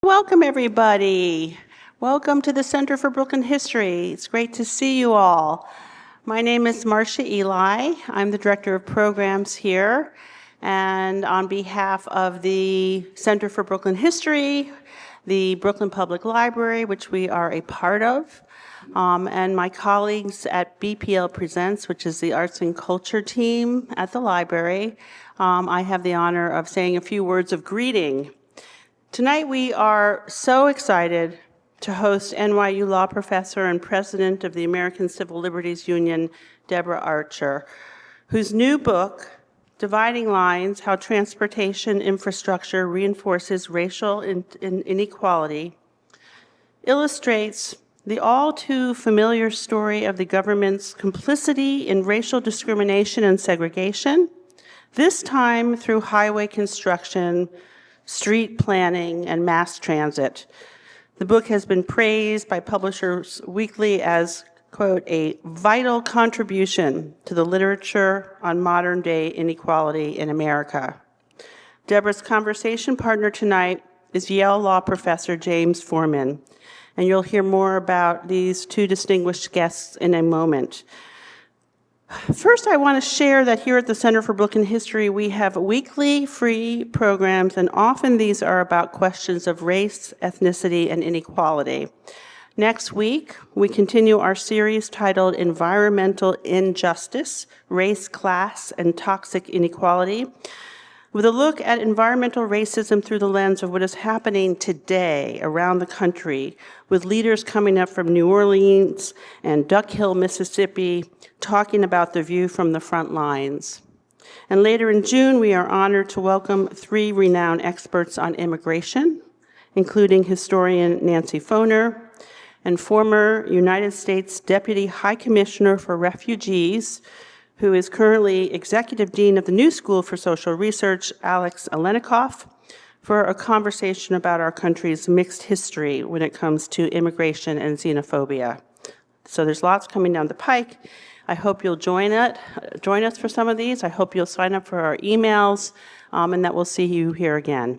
Welcome, everybody. Welcome to the Center for Brooklyn History. It's great to see you all. My name is Marcia Eli. I'm the Director of Programs here. And on behalf of the Center for Brooklyn History, the Brooklyn Public Library, which we are a part of, and my colleagues at BPL Presents, which is the Arts and Culture team at the library, I have the honor of saying a few words of greeting. Tonight we are so excited to host NYU law professor and president of the American Civil Liberties Union, Deborah Archer, whose new book, Dividing Lines: How Transportation Infrastructure Reinforces Racial Inequality, illustrates the all too familiar story of the government's complicity in racial discrimination and segregation, this time through highway construction, street planning, and mass transit. The book has been praised by Publishers Weekly as, quote, a vital contribution to the literature on modern-day inequality in America. Deborah's conversation partner tonight is Yale law professor James Forman, and you'll hear more about these two distinguished guests in a moment. First, I want to share that here at the Center for Brooklyn History, we have weekly free programs, and often these are about questions of race, ethnicity, and inequality. Next week, we continue our series titled Environmental Injustice, Race, Class, and Toxic Inequality, with a look at environmental racism through the lens of what is happening today around the country, with leaders coming up from New Orleans and Duck Hill, Mississippi, talking about the view from the front lines. And later in June, we are honored to welcome three renowned experts on immigration, including historian Nancy Foner and former United States Deputy High Commissioner for Refugees, who is currently Executive Dean of the New School for Social Research, Alex Alenikoff, for a conversation about our country's mixed history when it comes to immigration and xenophobia. So there's lots coming down the pike. I hope you'll join us for some of these. I hope you'll sign up for our emails, and that we'll see you here again.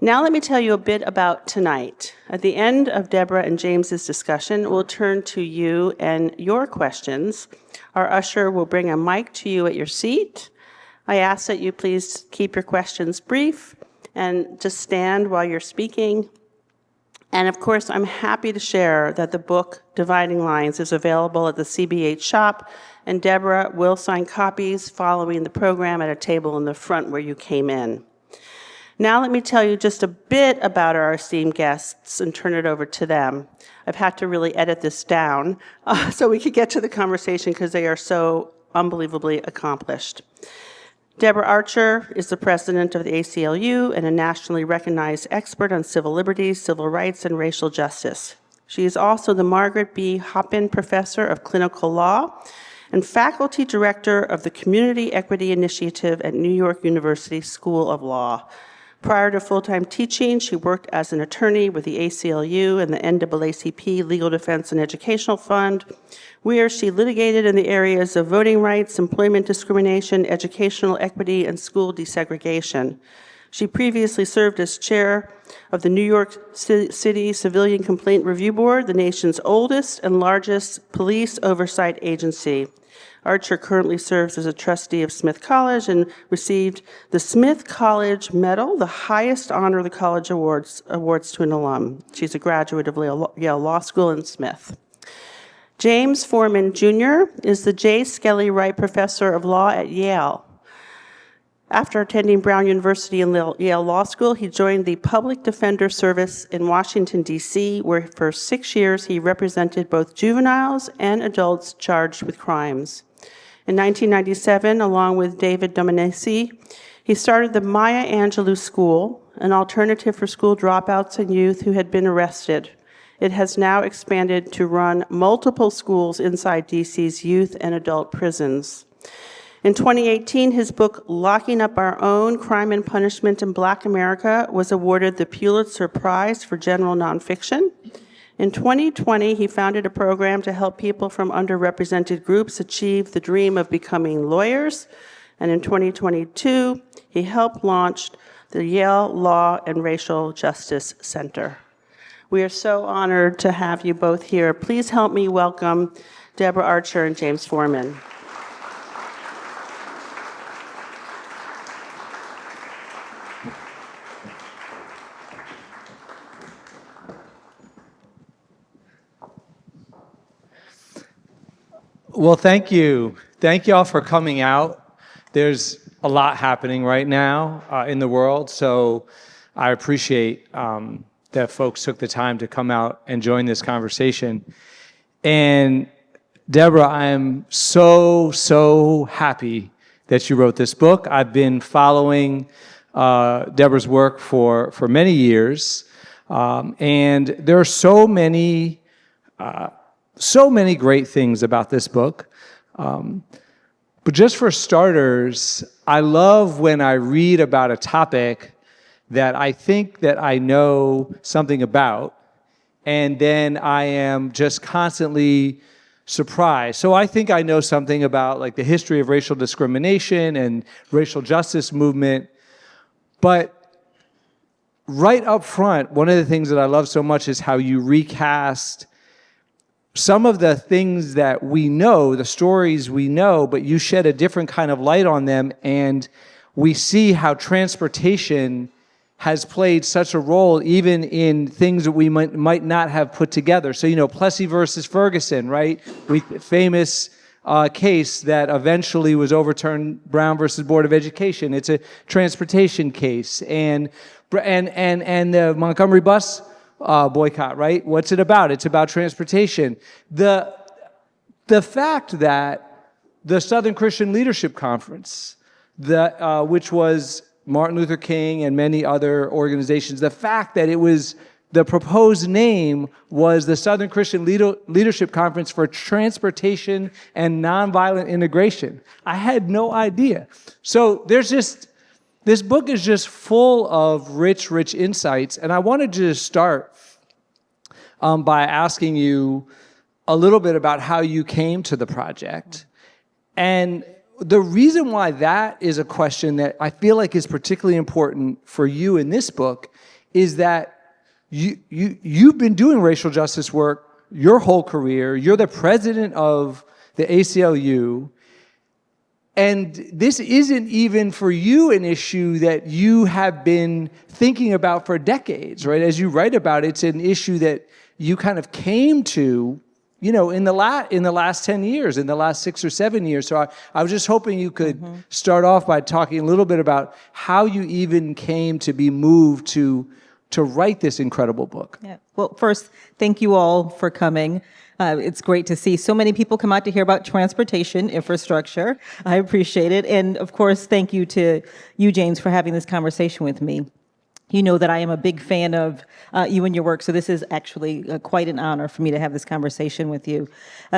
Now let me tell you a bit about tonight. At the end of Deborah and James's discussion, we'll turn to you and your questions. Our usher will bring a mic to you at your seat. I ask that you please keep your questions brief and just stand while you're speaking. And of course, I'm happy to share that the book, Dividing Lines, is available at the CBH shop, and Deborah will sign copies following the program at a table in the front where you came in. Now let me tell you just a bit about our esteemed guests and turn it over to them. I've had to really edit this down so we could get to the conversation because they are so unbelievably accomplished. Deborah Archer is the president of the ACLU and a nationally recognized expert on civil liberties, civil rights, and racial justice. She is also the Margaret B. Hoppin Professor of Clinical Law and faculty director of the Community Equity Initiative at New York University School of Law. Prior to full-time teaching, she worked as an attorney with the ACLU and the NAACP Legal Defense and Educational Fund, where she litigated in the areas of voting rights, employment discrimination, educational equity, and school desegregation. She previously served as chair of the New York City Civilian Complaint Review Board, the nation's oldest and largest police oversight agency. Archer currently serves as a trustee of Smith College and received the Smith College Medal, the highest honor the college awards to an alum. She's a graduate of Yale Law School in Smith. James Forman, Jr. is the J. Skelly Wright Professor of Law at Yale. After attending Brown University and Yale Law School, he joined the Public Defender Service in Washington, D.C., where for 6 years he represented both juveniles and adults charged with crimes. In 1997, along with David Domenici, he started the Maya Angelou School, an alternative for school dropouts and youth who had been arrested. It has now expanded to run multiple schools inside D.C.'s youth and adult prisons. In 2018, his book, Locking Up Our Own, Crime and Punishment in Black America, was awarded the Pulitzer Prize for General Nonfiction. In 2020, he founded a program to help people from underrepresented groups achieve the dream of becoming lawyers. And in 2022, he helped launch the Yale Law and Racial Justice Center. We are so honored to have you both here. Please help me welcome Deborah Archer and James Forman. Well, thank you. Thank you all for coming out. There's a lot happening right now in the world, so I appreciate that folks took the time to come out and join this conversation. And Deborah, I am so happy that you wrote this book. I've been following Deborah's work for many years, and there are so many great things about this book. But just for starters, I love when I read about a topic that I think that I know something about, and then I am just constantly surprised. So I think I know something about like the history of racial discrimination and racial justice movement, but right up front, one of the things that I love so much is how you recast some of the things that we know, the stories we know, but you shed a different kind of light on them, and we see how transportation has played such a role even in things that we might not have put together. So, Plessy versus Ferguson, right? Famous case that eventually was overturned, Brown versus Board of Education. It's a transportation case. And the Montgomery bus boycott, right? What's it about? It's about transportation. The fact that the Southern Christian Leadership Conference, which was Martin Luther King and many other organizations, the fact that it was the proposed name was the Southern Christian Leadership Conference for Transportation and Nonviolent Integration. I had no idea. So this book is just full of rich insights, and I wanted to start by asking you a little bit about how you came to the project. And the reason why that is a question that I feel like is particularly important for you in this book is that you've been doing racial justice work your whole career. You're the president of the ACLU. And this isn't even for you an issue that you have been thinking about for decades, right? As you write about it, it's an issue that you kind of came to, in the last 10 years, in the last 6 or 7 years. So I was just hoping you could start off by talking a little bit about how you even came to be moved to write this incredible book. Yeah. Well, first, thank you all for coming. It's great to see so many people come out to hear about transportation infrastructure. I appreciate it. And of course, thank you to you, James, for having this conversation with me. You know that I am a big fan of you and your work, so this is actually quite an honor for me to have this conversation with you.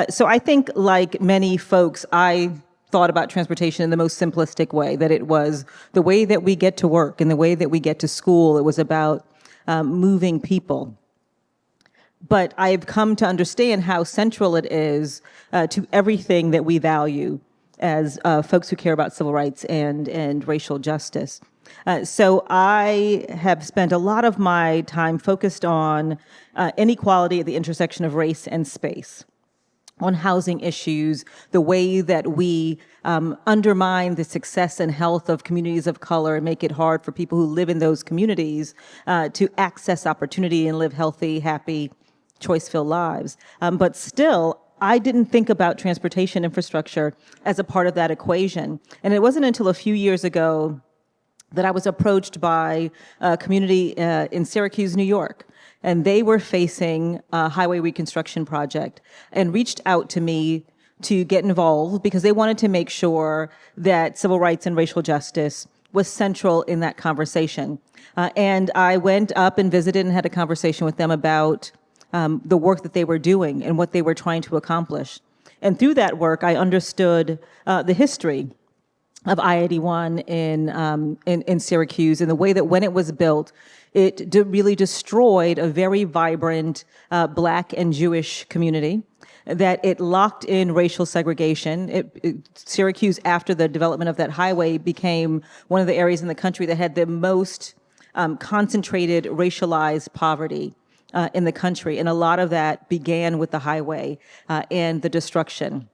So I think, like many folks, I thought about transportation in the most simplistic way, that it was the way that we get to work and the way that we get to school. It was about moving people. But I've come to understand how central it is to everything that we value as folks who care about civil rights and racial justice. So I have spent a lot of my time focused on inequality at the intersection of race and space, on housing issues, the way that we undermine the success and health of communities of color and make it hard for people who live in those communities to access opportunity and live healthy, happy, choice-filled lives. But still, I didn't think about transportation infrastructure as a part of that equation. And it wasn't until a few years ago that I was approached by a community in Syracuse, New York. And they were facing a highway reconstruction project and reached out to me to get involved because they wanted to make sure that civil rights and racial justice was central in that conversation. And I went up and visited and had a conversation with them about the work that they were doing and what they were trying to accomplish. And through that work, I understood the history of I-81 in Syracuse, and the way that when it was built, it really destroyed a very vibrant Black and Jewish community. that it locked in racial segregation. Syracuse, after the development of that highway, became one of the areas in the country that had the most concentrated racialized poverty in the country. And a lot of that began with the highway and the destruction.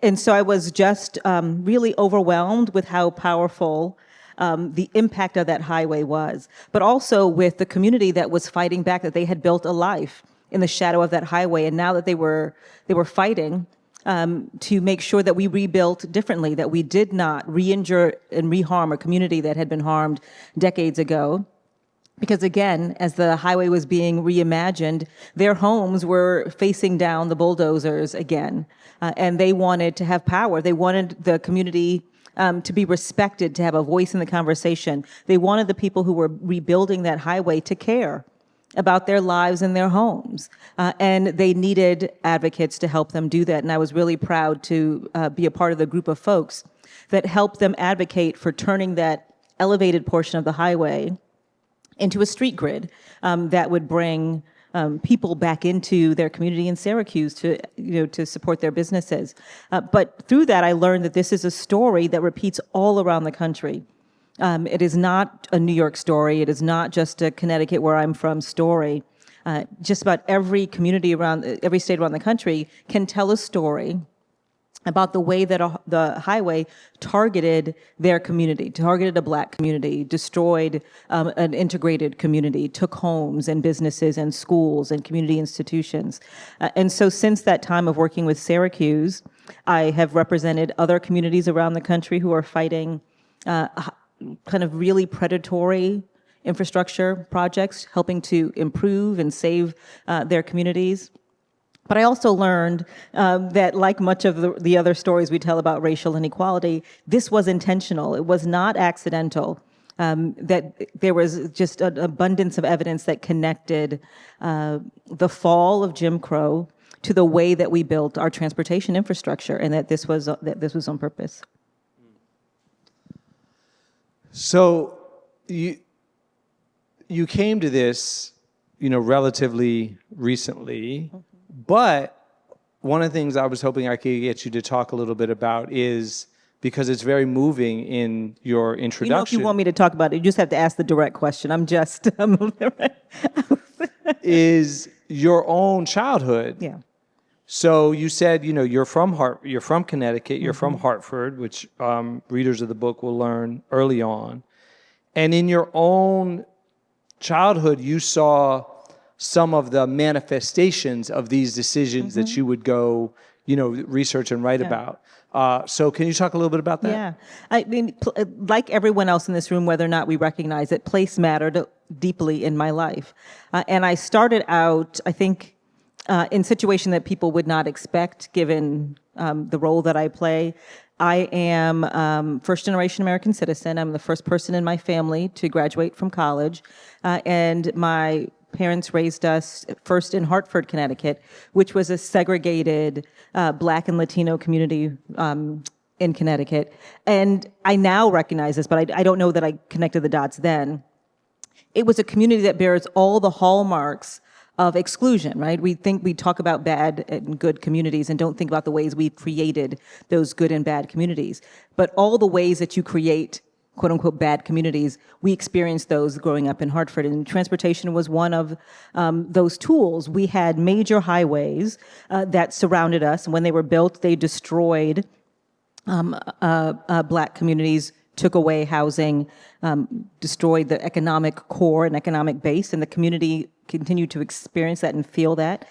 And so I was just really overwhelmed with how powerful the impact of that highway was, but also with the community that was fighting back, that they had built a life in the shadow of that highway. And now that they were fighting to make sure that we rebuilt differently, that we did not re-injure and reharm a community that had been harmed decades ago. Because again, as the highway was being reimagined, their homes were facing down the bulldozers again. And they wanted to have power. They wanted the community to be respected, to have a voice in the conversation. They wanted the people who were rebuilding that highway to care about their lives and their homes. And they needed advocates to help them do that. And I was really proud to be a part of the group of folks that helped them advocate for turning that elevated portion of the highway into a street grid that would bring people back into their community in Syracuse to support their businesses. But through that, I learned that this is a story that repeats all around the country. It is not a New York story. It is not just a Connecticut, where I'm from, story. Just about every community around, every state around the country can tell a story about the way that the highway targeted their community, targeted a Black community, destroyed an integrated community, took homes and businesses and schools and community institutions. And so since that time of working with Syracuse, I have represented other communities around the country who are fighting kind of really predatory infrastructure projects, helping to improve and save their communities. But I also learned that, like much of the other stories we tell about racial inequality, this was intentional. It was not accidental. That there was just an abundance of evidence that connected the fall of Jim Crow to the way that we built our transportation infrastructure, and that this was on purpose. So you came to this, relatively recently. But one of the things I was hoping I could get you to talk a little bit about is, because it's very moving in your introduction. If you want me to talk about it, you just have to ask the direct question. is your own childhood. Yeah. So you said, you're from Connecticut, you're from Hartford, which readers of the book will learn early on. And in your own childhood, you saw some of the manifestations of these decisions that you would go, research and write about. So can you talk a little bit about that? Yeah. I mean, like everyone else in this room, whether or not we recognize it, place mattered deeply in my life. And I started out, I think, in situation that people would not expect, given the role that I play. I am first-generation American citizen. I'm the first person in my family to graduate from college. And my parents raised us first in Hartford, Connecticut, which was a segregated Black and Latino community in Connecticut. And I now recognize this, but I don't know that I connected the dots then. It was a community that bears all the hallmarks of exclusion, right? We talk about bad and good communities and don't think about the ways we've created those good and bad communities. But all the ways that you create quote unquote bad communities, we experienced those growing up in Hartford, and transportation was one of those tools. We had major highways that surrounded us, and when they were built, they destroyed Black communities, took away housing, destroyed the economic core and economic base, and the community continued to experience that and feel that.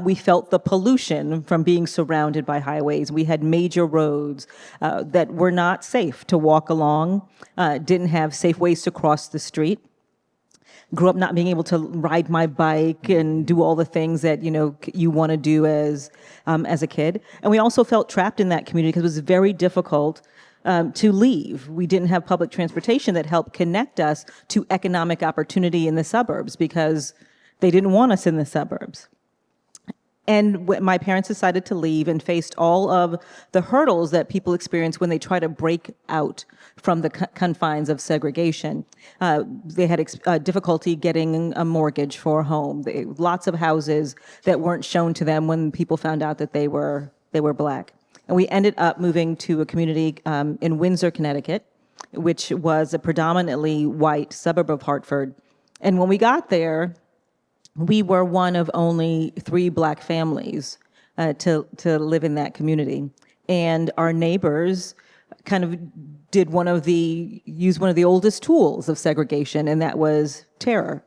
We felt the pollution from being surrounded by highways. We had major roads that were not safe to walk along, didn't have safe ways to cross the street. Grew up not being able to ride my bike and do all the things that you want to do as a kid. And we also felt trapped in that community because it was very difficult to leave. We didn't have public transportation that helped connect us to economic opportunity in the suburbs because they didn't want us in the suburbs. And my parents decided to leave and faced all of the hurdles that people experience when they try to break out from the confines of segregation. They had difficulty getting a mortgage for a home. Lots of houses that weren't shown to them when people found out that they were Black. And we ended up moving to a community in Windsor, Connecticut, which was a predominantly white suburb of Hartford. And when we got there, we were one of only 3 Black families to live in that community. And our neighbors kind of used one of the oldest tools of segregation, and that was terror.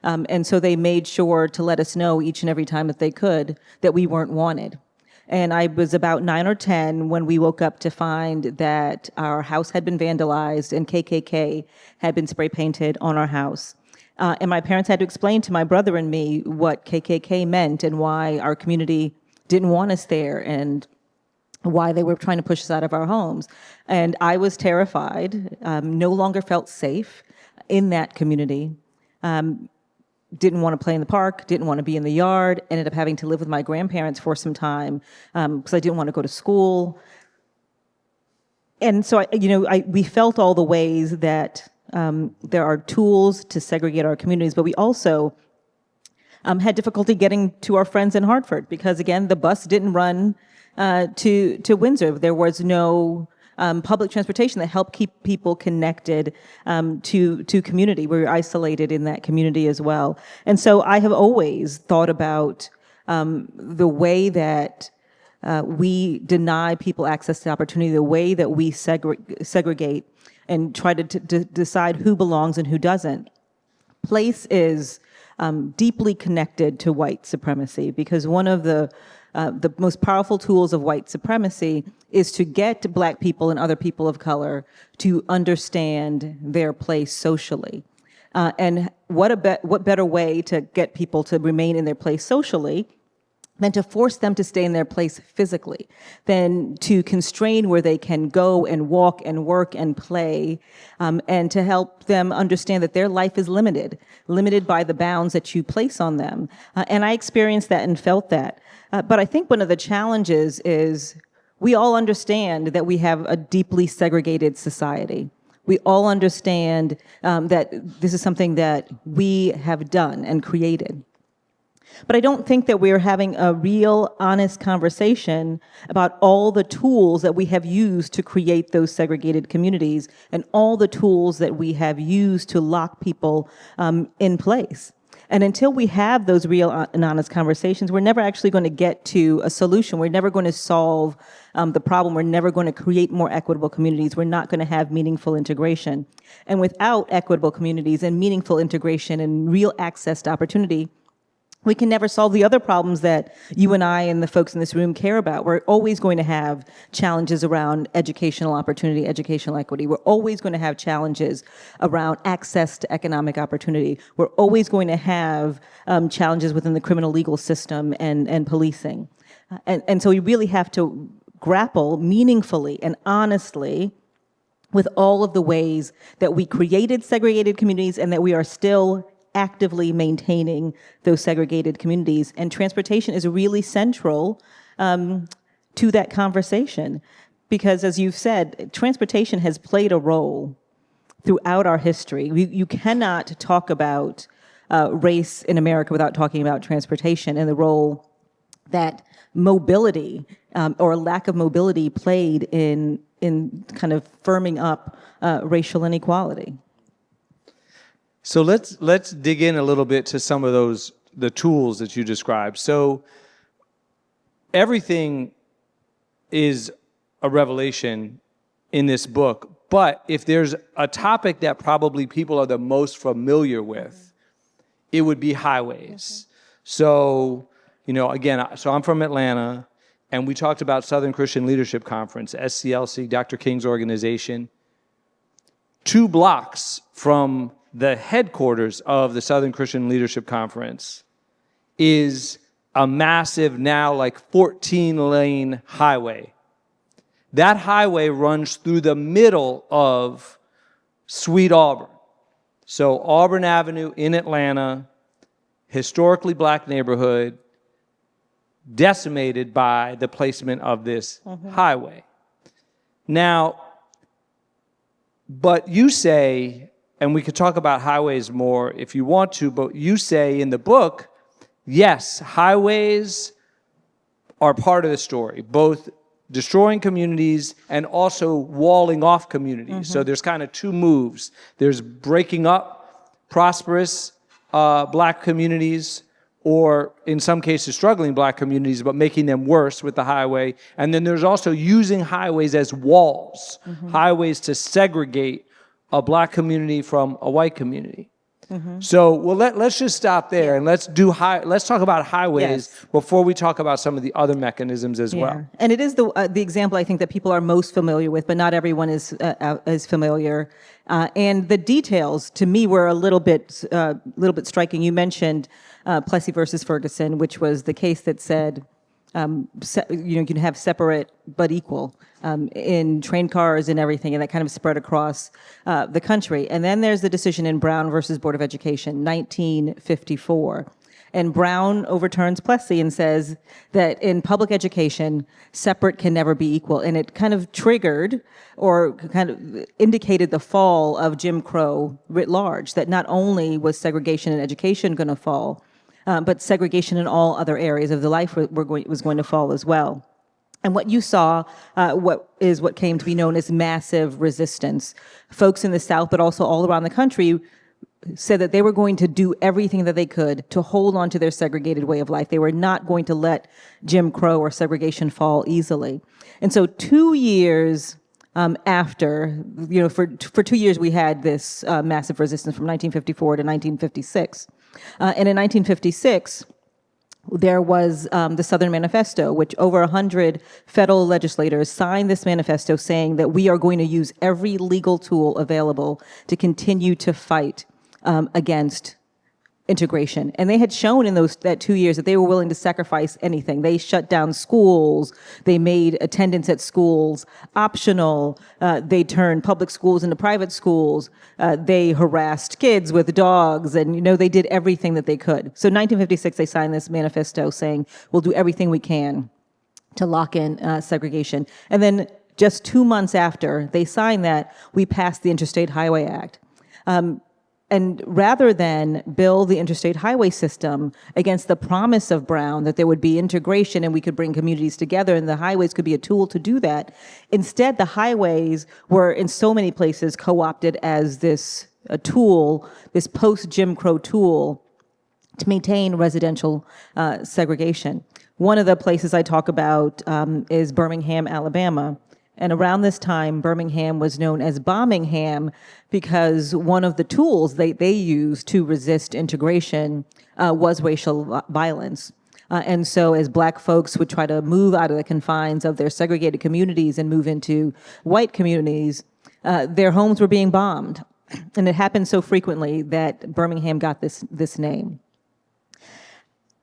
And so they made sure to let us know each and every time that they could that we weren't wanted. And I was about 9 or 10 when we woke up to find that our house had been vandalized and KKK had been spray painted on our house. And my parents had to explain to my brother and me what KKK meant and why our community didn't want us there and why they were trying to push us out of our homes. And I was terrified, no longer felt safe in that community, didn't want to play in the park, didn't want to be in the yard, ended up having to live with my grandparents for some time because I didn't want to go to school. And so, we felt all the ways that there are tools to segregate our communities, but we also had difficulty getting to our friends in Hartford because, again, the bus didn't run to Windsor. There was no public transportation that helped keep people connected to community. We were isolated in that community as well. And so I have always thought about the way that we deny people access to opportunity, the way that we segregate and try to decide who belongs and who doesn't. Place is deeply connected to white supremacy because one of the most powerful tools of white supremacy is to get Black people and other people of color to understand their place socially. And what better way to get people to remain in their place socially than to force them to stay in their place physically, than to constrain where they can go and walk and work and play, and to help them understand that their life is limited by the bounds that you place on them. And I experienced that and felt that. But I think one of the challenges is we all understand that we have a deeply segregated society. We all understand that this is something that we have done and created. But I don't think that we're having a real, honest conversation about all the tools that we have used to create those segregated communities and all the tools that we have used to lock people in place. And until we have those real and honest conversations, we're never actually going to get to a solution. We're never going to solve the problem. We're never going to create more equitable communities. We're not going to have meaningful integration. And without equitable communities and meaningful integration and real access to opportunity, we can never solve the other problems that you and I and the folks in this room care about. We're always going to have challenges around educational opportunity, educational equity. We're always going to have challenges around access to economic opportunity. We're always going to have challenges within the criminal legal system and policing. And so we really have to grapple meaningfully and honestly with all of the ways that we created segregated communities and that we are still actively maintaining those segregated communities. And transportation is really central to that conversation. Because as you've said, transportation has played a role throughout our history. You cannot talk about race in America without talking about transportation and the role that mobility or lack of mobility played in kind of firming up racial inequality. So let's dig in a little bit to some of the tools that you described. So everything is a revelation in this book, but if there's a topic that probably people are the most familiar with, it would be highways. So, again, so I'm from Atlanta, and we talked about Southern Christian Leadership Conference, SCLC, Dr. King's organization. 2 blocks from the headquarters of the Southern Christian Leadership Conference is a massive, now like 14-lane highway. That highway runs through the middle of Sweet Auburn. So Auburn Avenue in Atlanta, historically Black neighborhood, decimated by the placement of this highway. Now, but you say, and we could talk about highways more if you want to, but you say in the book, yes, highways are part of the story, both destroying communities and also walling off communities. So there's kind of two moves. There's breaking up prosperous black communities, or in some cases struggling black communities, but making them worse with the highway. And then there's also using highways as walls, highways to segregate a black community from a white community. So, well, let's just stop there and let's talk about highways before we talk about some of the other mechanisms as well. And it is the example I think that people are most familiar with, but not everyone is familiar. And the details to me were a little bit striking. You mentioned Plessy versus Ferguson, which was the case that said, you can have separate but equal in train cars and everything, and that kind of spread across the country. And then there's the decision in Brown versus Board of Education, 1954. And Brown overturns Plessy and says that in public education, separate can never be equal. And it kind of triggered or kind of indicated the fall of Jim Crow writ large, that not only was segregation in education going to fall, but segregation in all other areas of the life was going to fall as well. And what you saw, what came to be known as massive resistance. Folks in the South, but also all around the country, said that they were going to do everything that they could to hold on to their segregated way of life. They were not going to let Jim Crow or segregation fall easily. And so 2 years after, for 2 years we had this massive resistance from 1954 to 1956. And in 1956, there was the Southern Manifesto, which over 100 federal legislators signed this manifesto saying that we are going to use every legal tool available to continue to fight against integration. And they had shown in that 2 years that they were willing to sacrifice anything. They shut down schools. They made attendance at schools optional. They turned public schools into private schools. They harassed kids with dogs. And, they did everything that they could. So 1956, they signed this manifesto saying, we'll do everything we can to lock in segregation. And then just 2 months after they signed that, we passed the Interstate Highway Act. And rather than build the interstate highway system against the promise of Brown that there would be integration and we could bring communities together and the highways could be a tool to do that, instead the highways were in so many places co-opted as this tool, this post-Jim Crow tool to maintain residential segregation. One of the places I talk about is Birmingham, Alabama. And around this time, Birmingham was known as Bombingham because one of the tools they used to resist integration was racial violence. And so as black folks would try to move out of the confines of their segregated communities and move into white communities, their homes were being bombed. And it happened so frequently that Birmingham got this name.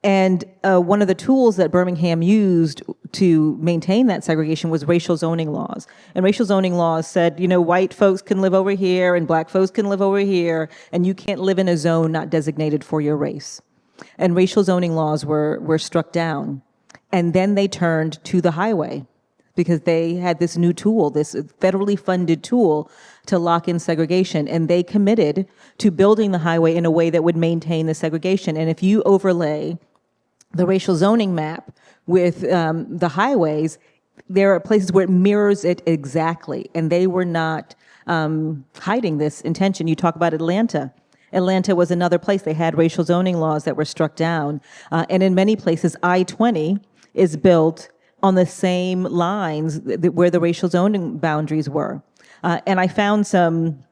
And one of the tools that Birmingham used to maintain that segregation was racial zoning laws. And racial zoning laws said, white folks can live over here and black folks can live over here, and you can't live in a zone not designated for your race. And racial zoning laws were struck down. And then they turned to the highway because they had this new tool, this federally funded tool to lock in segregation. And they committed to building the highway in a way that would maintain the segregation. And if you overlay the racial zoning map with the highways, there are places where it mirrors it exactly, and they were not hiding this intention. You talk about Atlanta. Atlanta was another place. They had racial zoning laws that were struck down, and in many places, I-20 is built on the same lines where the racial zoning boundaries were. And I found some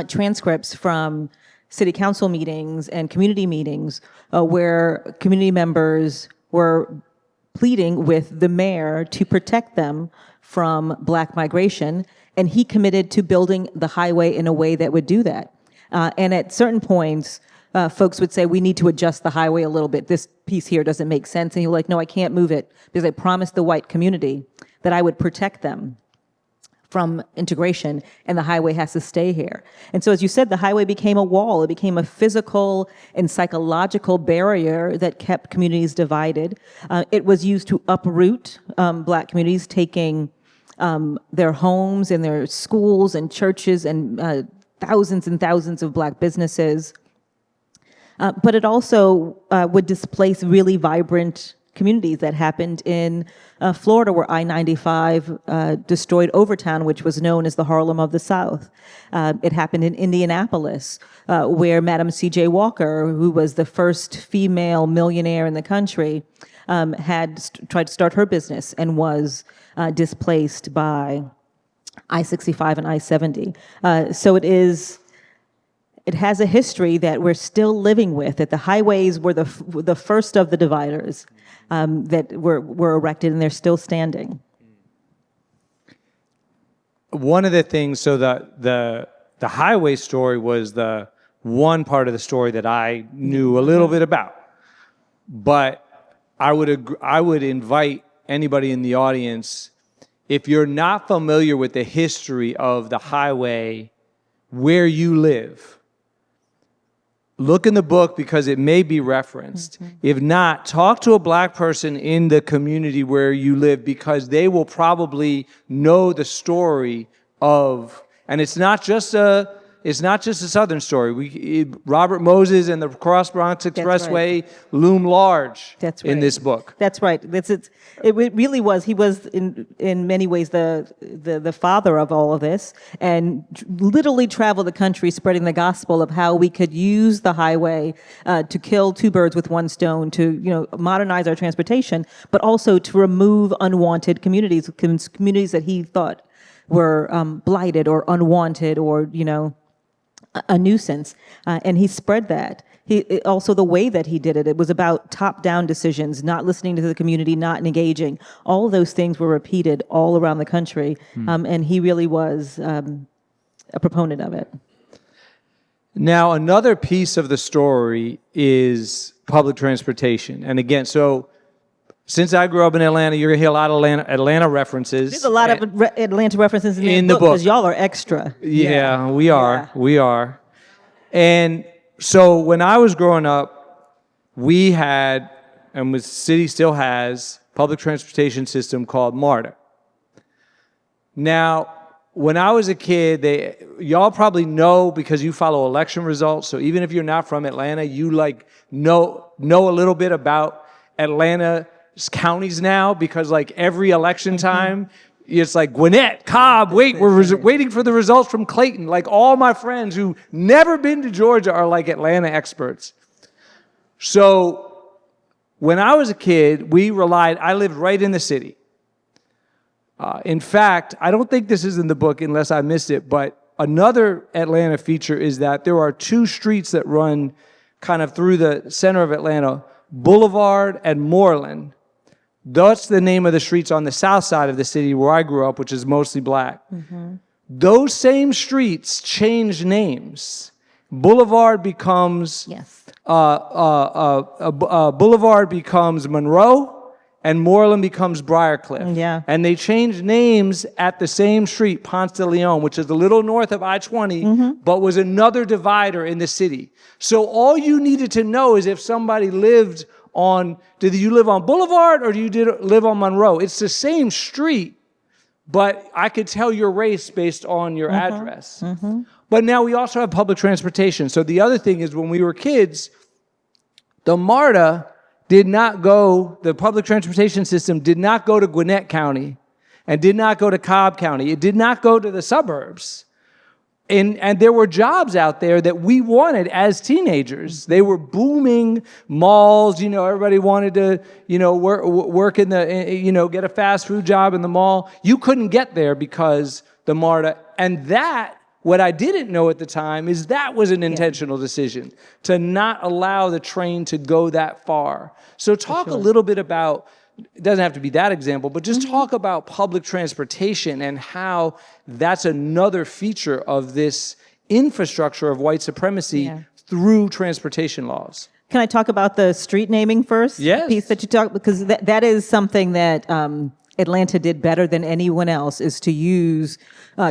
transcripts from city council meetings and community meetings where community members were pleading with the mayor to protect them from black migration, and he committed to building the highway in a way that would do that. And at certain points, folks would say, we need to adjust the highway a little bit. This piece here doesn't make sense. And he was like, no, I can't move it because I promised the white community that I would protect them from integration, and the highway has to stay here. And so, as you said, the highway became a wall. It became a physical and psychological barrier that kept communities divided. It was used to uproot Black communities, taking their homes and their schools and churches and thousands of Black businesses. But it also would displace really vibrant communities. That happened in Florida, where I-95 destroyed Overtown, which was known as the Harlem of the South. It happened in Indianapolis, where Madam C.J. Walker, who was the first female millionaire in the country, had tried to start her business and was displaced by I-65 and I-70. So it has a history that we're still living with, that the highways were the first of the dividers that were erected, and they're still standing. One of the things, so the highway story was the one part of the story that I knew a little bit about. But I would invite anybody in the audience, if you're not familiar with the history of the highway where you live, look in the book because it may be referenced. If not, talk to a Black person in the community where you live, because they will probably know the story of, and it's not just a Southern story. Robert Moses and the Cross Bronx Expressway loom large in this book. That's right. It really was. He was in many ways the father of all of this, and literally traveled the country spreading the gospel of how we could use the highway to kill two birds with one stone, to modernize our transportation, but also to remove unwanted communities that he thought were blighted or unwanted or a nuisance, and he spread that. Also, the way that he did it, it was about top-down decisions, not listening to the community, not engaging. All of those things were repeated all around the country, and he really was a proponent of it. Now, another piece of the story is public transportation. And again, so since I grew up in Atlanta, you're going to hear a lot of Atlanta references. There's a lot of Atlanta references in the book, because y'all are extra. Yeah, we are. Yeah. We are. And so when I was growing up, we had, and the city still has, public transportation system called MARTA. Now, when I was a kid, y'all probably know because you follow election results. So even if you're not from Atlanta, you know a little bit about Atlanta counties now, because every election time, it's like Gwinnett, Cobb, we're waiting for the results from Clayton. All my friends who never been to Georgia are Atlanta experts. So when I was a kid, I lived right in the city. In fact, I don't think this is in the book unless I missed it, but another Atlanta feature is that there are two streets that run kind of through the center of Atlanta, Boulevard and Moreland. That's the name of the streets on the south side of the city where I grew up, which is mostly Black. Those same streets change names. Boulevard becomes Boulevard becomes Monroe, and Moreland becomes Briarcliff. Yeah. And they changed names at the same street, Ponce de Leon, which is a little north of I-20, but was another divider in the city. So all you needed to know is if somebody lived did you live on Boulevard or do you live on Monroe? It's the same street, but I could tell your race based on your address. But now we also have public transportation. So the other thing is, when we were kids, the MARTA the public transportation system did not go to Gwinnett County and did not go to Cobb County. It did not go to the suburbs. And there were jobs out there that we wanted as teenagers. They were booming malls. Everybody wanted to, work in the, get a fast food job in the mall. You couldn't get there because the MARTA. And what I didn't know at the time is that was an intentional decision to not allow the train to go that far. So talk a little bit about, it doesn't have to be that example, but just talk about public transportation and how that's another feature of this infrastructure of white supremacy through transportation laws. Can I talk about the street naming first? Yes. Piece that you talked, because that is something that Atlanta did better than anyone else is to use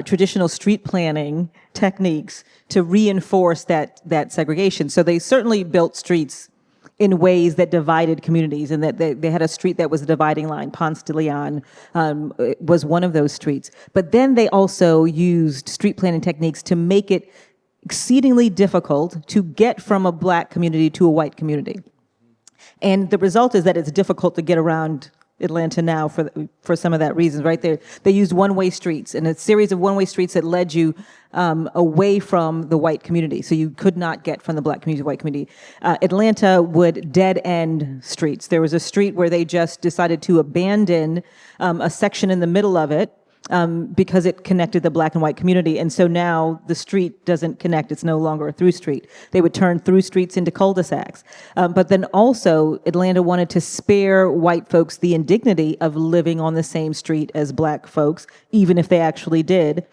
traditional street planning techniques to reinforce that segregation. So they certainly built streets in ways that divided communities, and that they had a street that was a dividing line. Ponce de Leon was one of those streets. But then they also used street planning techniques to make it exceedingly difficult to get from a black community to a white community. And the result is that it's difficult to get around Atlanta now for some of that reasons, right? They used one-way streets and a series of one-way streets that led you away from the white community. So you could not get from the black community to the white community. Atlanta would dead-end streets. There was a street where they just decided to abandon a section in the middle of it because it connected the black and white community. And so now the street doesn't connect. It's no longer a through street. They would turn through streets into cul-de-sacs. But then also Atlanta wanted to spare white folks the indignity of living on the same street as black folks, even if they actually did.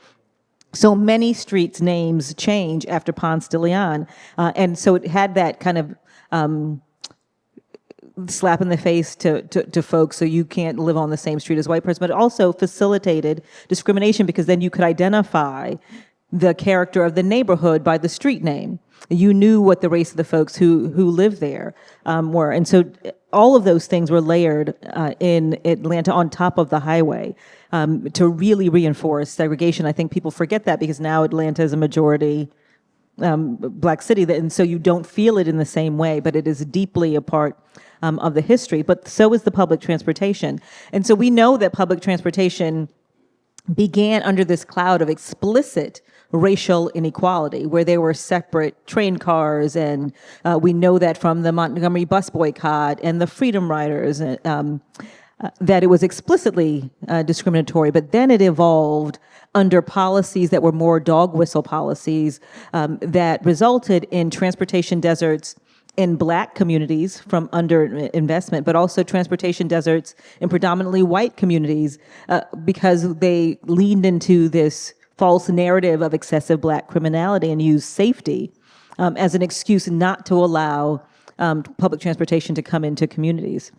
So many streets' names change after Ponce de Leon. And so it had that kind of slap in the face to folks, so you can't live on the same street as a white person, but it also facilitated discrimination because then you could identify the character of the neighborhood by the street name. You knew what the race of the folks who lived there were. And so all of those things were layered in Atlanta on top of the highway to really reinforce segregation. I think people forget that because now Atlanta is a majority black city, and so you don't feel it in the same way, but it is deeply a part of the history. But so is the public transportation. And so we know that public transportation began under this cloud of explicit racial inequality, where there were separate train cars, and we know that from the Montgomery bus boycott and the Freedom Riders, that it was explicitly discriminatory. But then it evolved under policies that were more dog whistle policies that resulted in transportation deserts in black communities from underinvestment, but also transportation deserts in predominantly white communities because they leaned into this false narrative of excessive black criminality and used safety as an excuse not to allow public transportation to come into communities.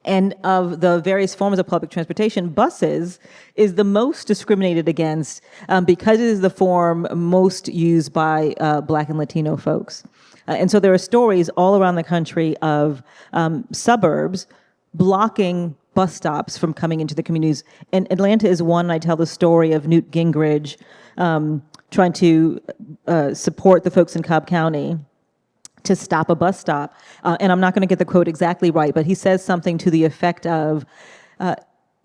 And of the various forms of public transportation, buses is the most discriminated against because it is the form most used by Black and Latino folks. And so there are stories all around the country of suburbs blocking bus stops from coming into the communities. And Atlanta is one. I tell the story of Newt Gingrich trying to support the folks in Cobb County to stop a bus stop. And I'm not going to get the quote exactly right, but he says something to the effect of,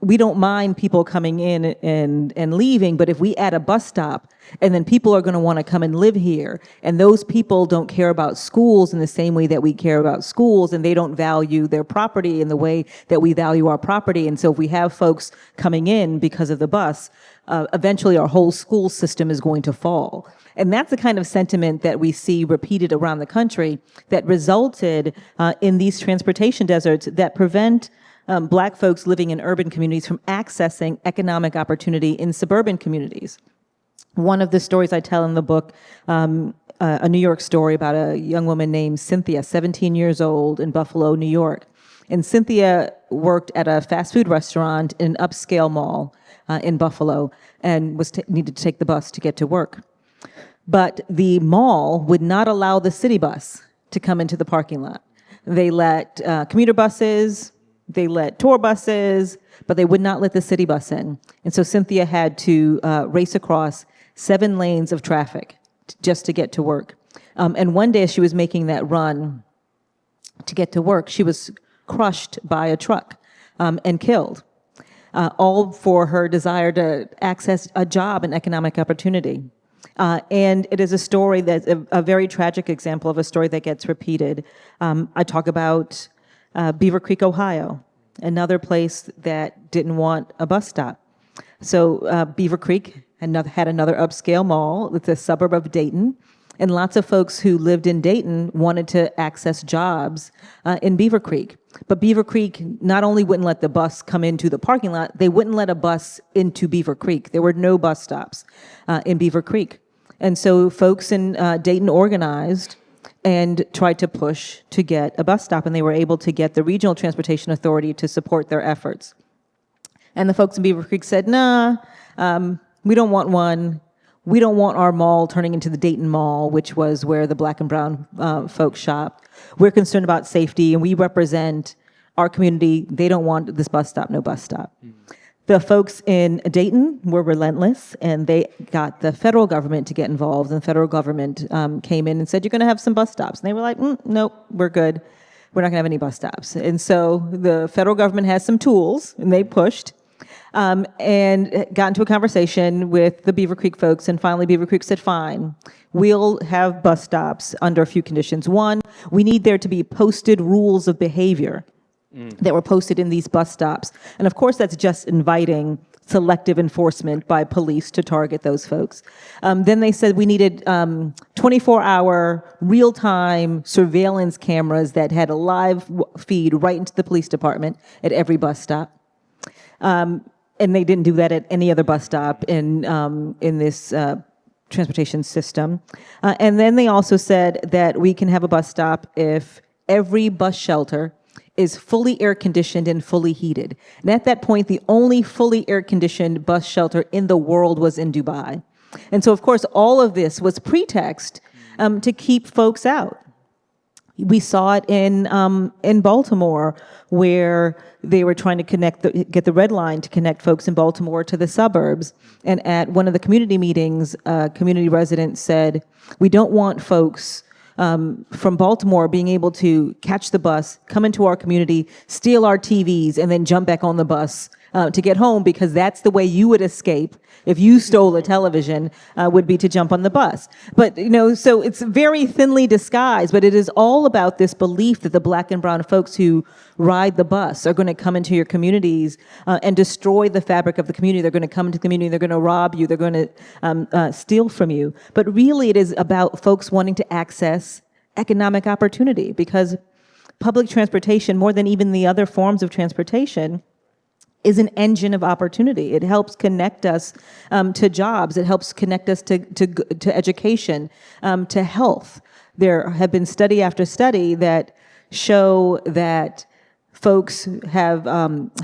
we don't mind people coming in and leaving, but if we add a bus stop, and then people are going to want to come and live here, and those people don't care about schools in the same way that we care about schools, and they don't value their property in the way that we value our property. And so if we have folks coming in because of the bus, eventually our whole school system is going to fall. And that's the kind of sentiment that we see repeated around the country that resulted in these transportation deserts that prevent Black folks living in urban communities from accessing economic opportunity in suburban communities. One of the stories I tell in the book, a New York story about a young woman named Cynthia, 17 years old, in Buffalo, New York. And Cynthia worked at a fast food restaurant in an upscale mall in Buffalo and needed to take the bus to get to work. But the mall would not allow the city bus to come into the parking lot. They let commuter buses, they let tour buses, but they would not let the city bus in. And so Cynthia had to race across 7 lanes of traffic just to get to work. And one day as she was making that run to get to work, she was crushed by a truck and killed, all for her desire to access a job and economic opportunity. And it is a story that's a very tragic example of a story that gets repeated. I talk about Beaver Creek, Ohio, another place that didn't want a bus stop. So Beaver Creek had another upscale mall. It's a suburb of Dayton. And lots of folks who lived in Dayton wanted to access jobs in Beaver Creek. But Beaver Creek not only wouldn't let the bus come into the parking lot, they wouldn't let a bus into Beaver Creek. There were no bus stops in Beaver Creek. And so folks in Dayton organized and tried to push to get a bus stop, and they were able to get the Regional Transportation Authority to support their efforts. And the folks in Beaver Creek said, nah, we don't want one. We don't want our mall turning into the Dayton Mall, which was where the black and brown folks shopped. We're concerned about safety, and we represent our community. They don't want this bus stop, no bus stop. The folks in Dayton were relentless, and they got the federal government to get involved, and the federal government came in and said, you're going to have some bus stops. And they were like, nope, we're good. We're not going to have any bus stops. And so the federal government has some tools, and they pushed. And got into a conversation with the Beaver Creek folks, and finally Beaver Creek said, fine, we'll have bus stops under a few conditions. One, we need there to be posted rules of behavior that were posted in these bus stops. And of course, that's just inviting selective enforcement by police to target those folks. Then they said we needed 24-hour, real-time surveillance cameras that had a live feed right into the police department at every bus stop. And they didn't do that at any other bus stop in this transportation system. And then they also said that we can have a bus stop if every bus shelter is fully air-conditioned and fully heated. And at that point, the only fully air-conditioned bus shelter in the world was in Dubai. And so, of course, all of this was pretext to keep folks out. We saw it in Baltimore, where they were trying to get the red line to connect folks in Baltimore to the suburbs. And at one of the community meetings, a community resident said, we don't want folks from Baltimore being able to catch the bus, come into our community, steal our TVs, and then jump back on the bus to get home, because that's the way you would escape if you stole a television, would be to jump on the bus. But, so it's very thinly disguised, but it is all about this belief that the black and brown folks who ride the bus are going to come into your communities and destroy the fabric of the community. They're going to come into the community, they're going to rob you, they're going to steal from you. But really it is about folks wanting to access economic opportunity, because public transportation, more than even the other forms of transportation, is an engine of opportunity. It helps connect us to jobs. It helps connect us to education, to health. There have been study after study that show that folks have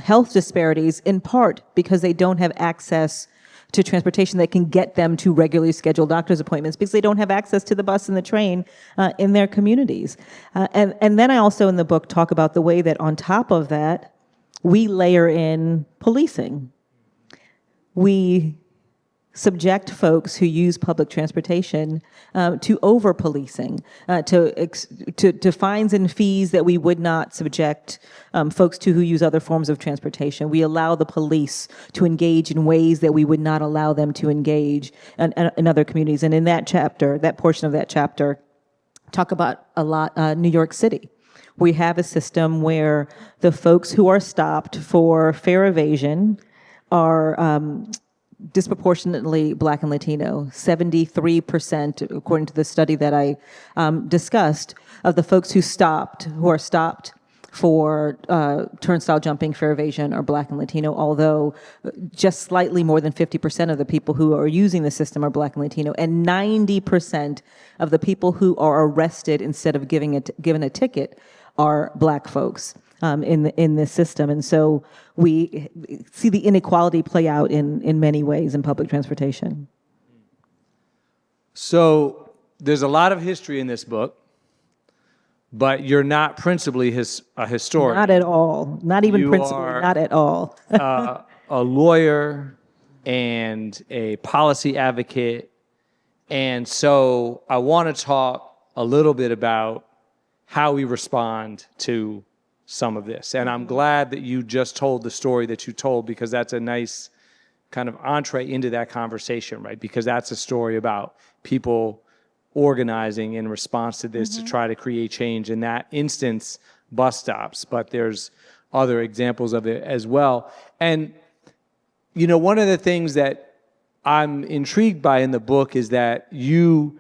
health disparities in part because they don't have access to transportation that can get them to regularly scheduled doctor's appointments, because they don't have access to the bus and the train in their communities. And then I also in the book talk about the way that on top of that, we layer in policing. We subject folks who use public transportation to over-policing, to fines and fees that we would not subject folks to who use other forms of transportation. We allow the police to engage in ways that we would not allow them to engage in other communities. And in that chapter, that portion of that chapter, talk about a lot New York City. We have a system where the folks who are stopped for fare evasion are disproportionately Black and Latino. 73%, according to the study that I discussed, of the folks who are stopped for turnstile jumping, fare evasion, are Black and Latino, although just slightly more than 50% of the people who are using the system are Black and Latino, and 90% of the people who are arrested instead of given a ticket are Black folks in this system. And so we see the inequality play out in many ways in public transportation. So there's a lot of history in this book, but you're not principally a historian. Not at all. Not even principally. Not at all. A lawyer and a policy advocate. And so I want to talk a little bit about how we respond to some of this. And I'm glad that you just told the story that you told, because that's a nice kind of entree into that conversation, right? Because that's a story about people organizing in response to this to try to create change. In that instance, bus stops, but there's other examples of it as well. And, one of the things that I'm intrigued by in the book is that you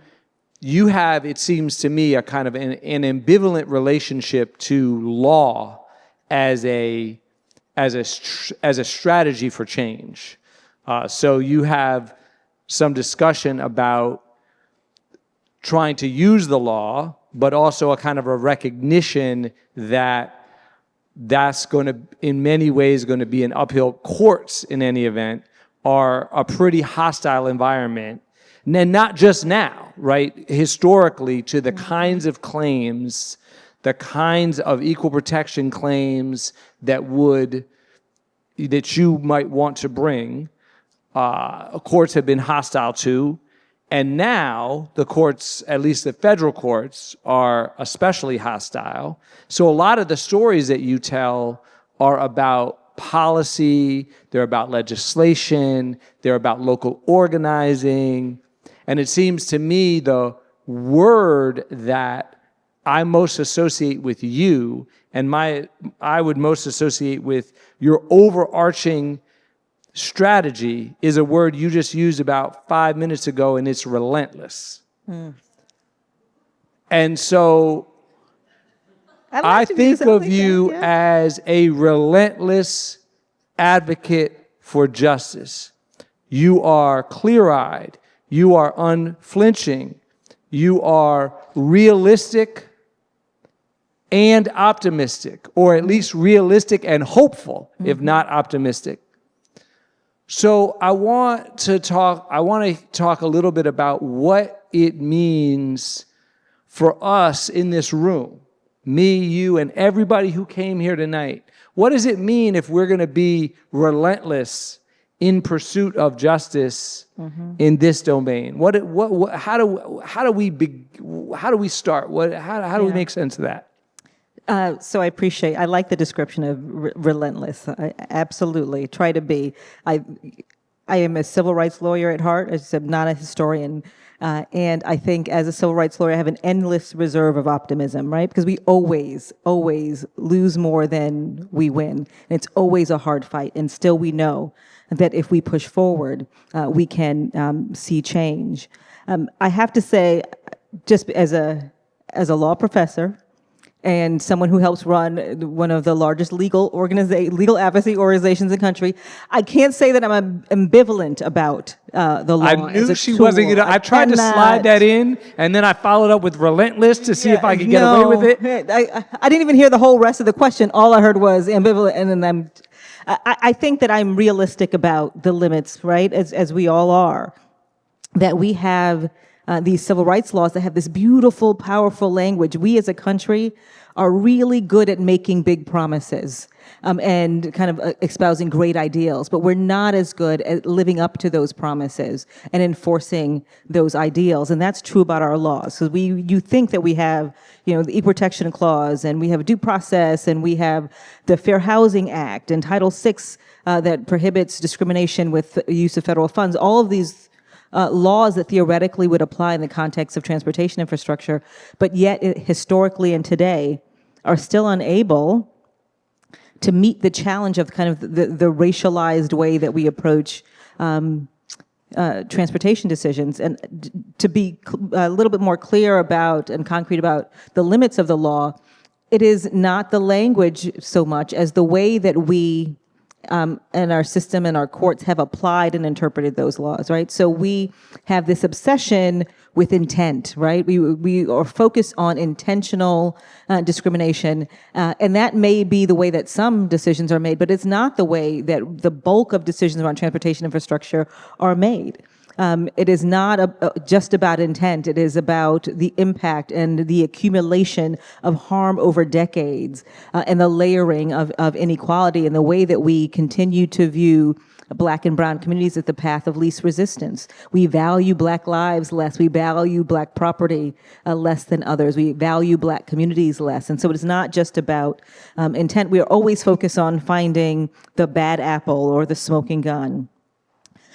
have, it seems to me, a kind of an ambivalent relationship to law as a strategy for change. So you have some discussion about trying to use the law, but also a kind of a recognition that that's going to, in many ways, going to be an uphill. Courts, in any event, are a pretty hostile environment. And not just now, right? Historically, to the kinds of claims, the kinds of equal protection claims that you might want to bring, courts have been hostile to. And now the courts, at least the federal courts, are especially hostile. So a lot of the stories that you tell are about policy, they're about legislation, they're about local organizing. And it seems to me the word that I most associate with you, and I would most associate with your overarching strategy, is a word you just used about 5 minutes ago, and it's relentless. And so I think of you as a relentless advocate for justice. You are clear-eyed. You are unflinching. You are realistic and optimistic, or at least realistic and hopeful, if not optimistic. So I want to talk a little bit about what it means for us in this room, me, you, and everybody who came here tonight. What does it mean if we're going to be relentless in pursuit of justice in this domain? How do we start? How do we make sense of that? So I like the description of relentless. I absolutely try to be. I am a civil rights lawyer at heart. I'm not a historian. And I think as a civil rights lawyer, I have an endless reserve of optimism, right? Because we always lose more than we win. And it's always a hard fight. And still we know that if we push forward, we can see change. I have to say, just as a law professor, and someone who helps run one of the largest legal advocacy organizations in the country, I can't say that I'm ambivalent about the law. I knew she wasn't going to. I tried to slide that in, and then I followed up with relentless to see if I could get away with it. I didn't even hear the whole rest of the question. All I heard was ambivalent, and then I think that I'm realistic about the limits, right, as we all are, that we have these civil rights laws that have this beautiful, powerful language. We as a country are really good at making big promises and kind of espousing great ideals, but we're not as good at living up to those promises and enforcing those ideals. And that's true about our laws. So you think that we have, the Equal Protection Clause, and we have due process, and we have the Fair Housing Act and Title VI that prohibits discrimination with use of federal funds. All of these laws that theoretically would apply in the context of transportation infrastructure, but yet historically and today are still unable to meet the challenge of kind of the racialized way that we approach transportation decisions. And to be a little bit more clear about and concrete about the limits of the law, it is not the language so much as the way that we and our system and our courts have applied and interpreted those laws, right? So we have this obsession with intent, right? We are focused on intentional discrimination, and that may be the way that some decisions are made, but it's not the way that the bulk of decisions around transportation infrastructure are made. It is not just about intent. It is about the impact and the accumulation of harm over decades and the layering of inequality and the way that we continue to view Black and brown communities as the path of least resistance. We value Black lives less. We value Black property less than others. We value Black communities less. And so it is not just about intent. We are always focused on finding the bad apple or the smoking gun.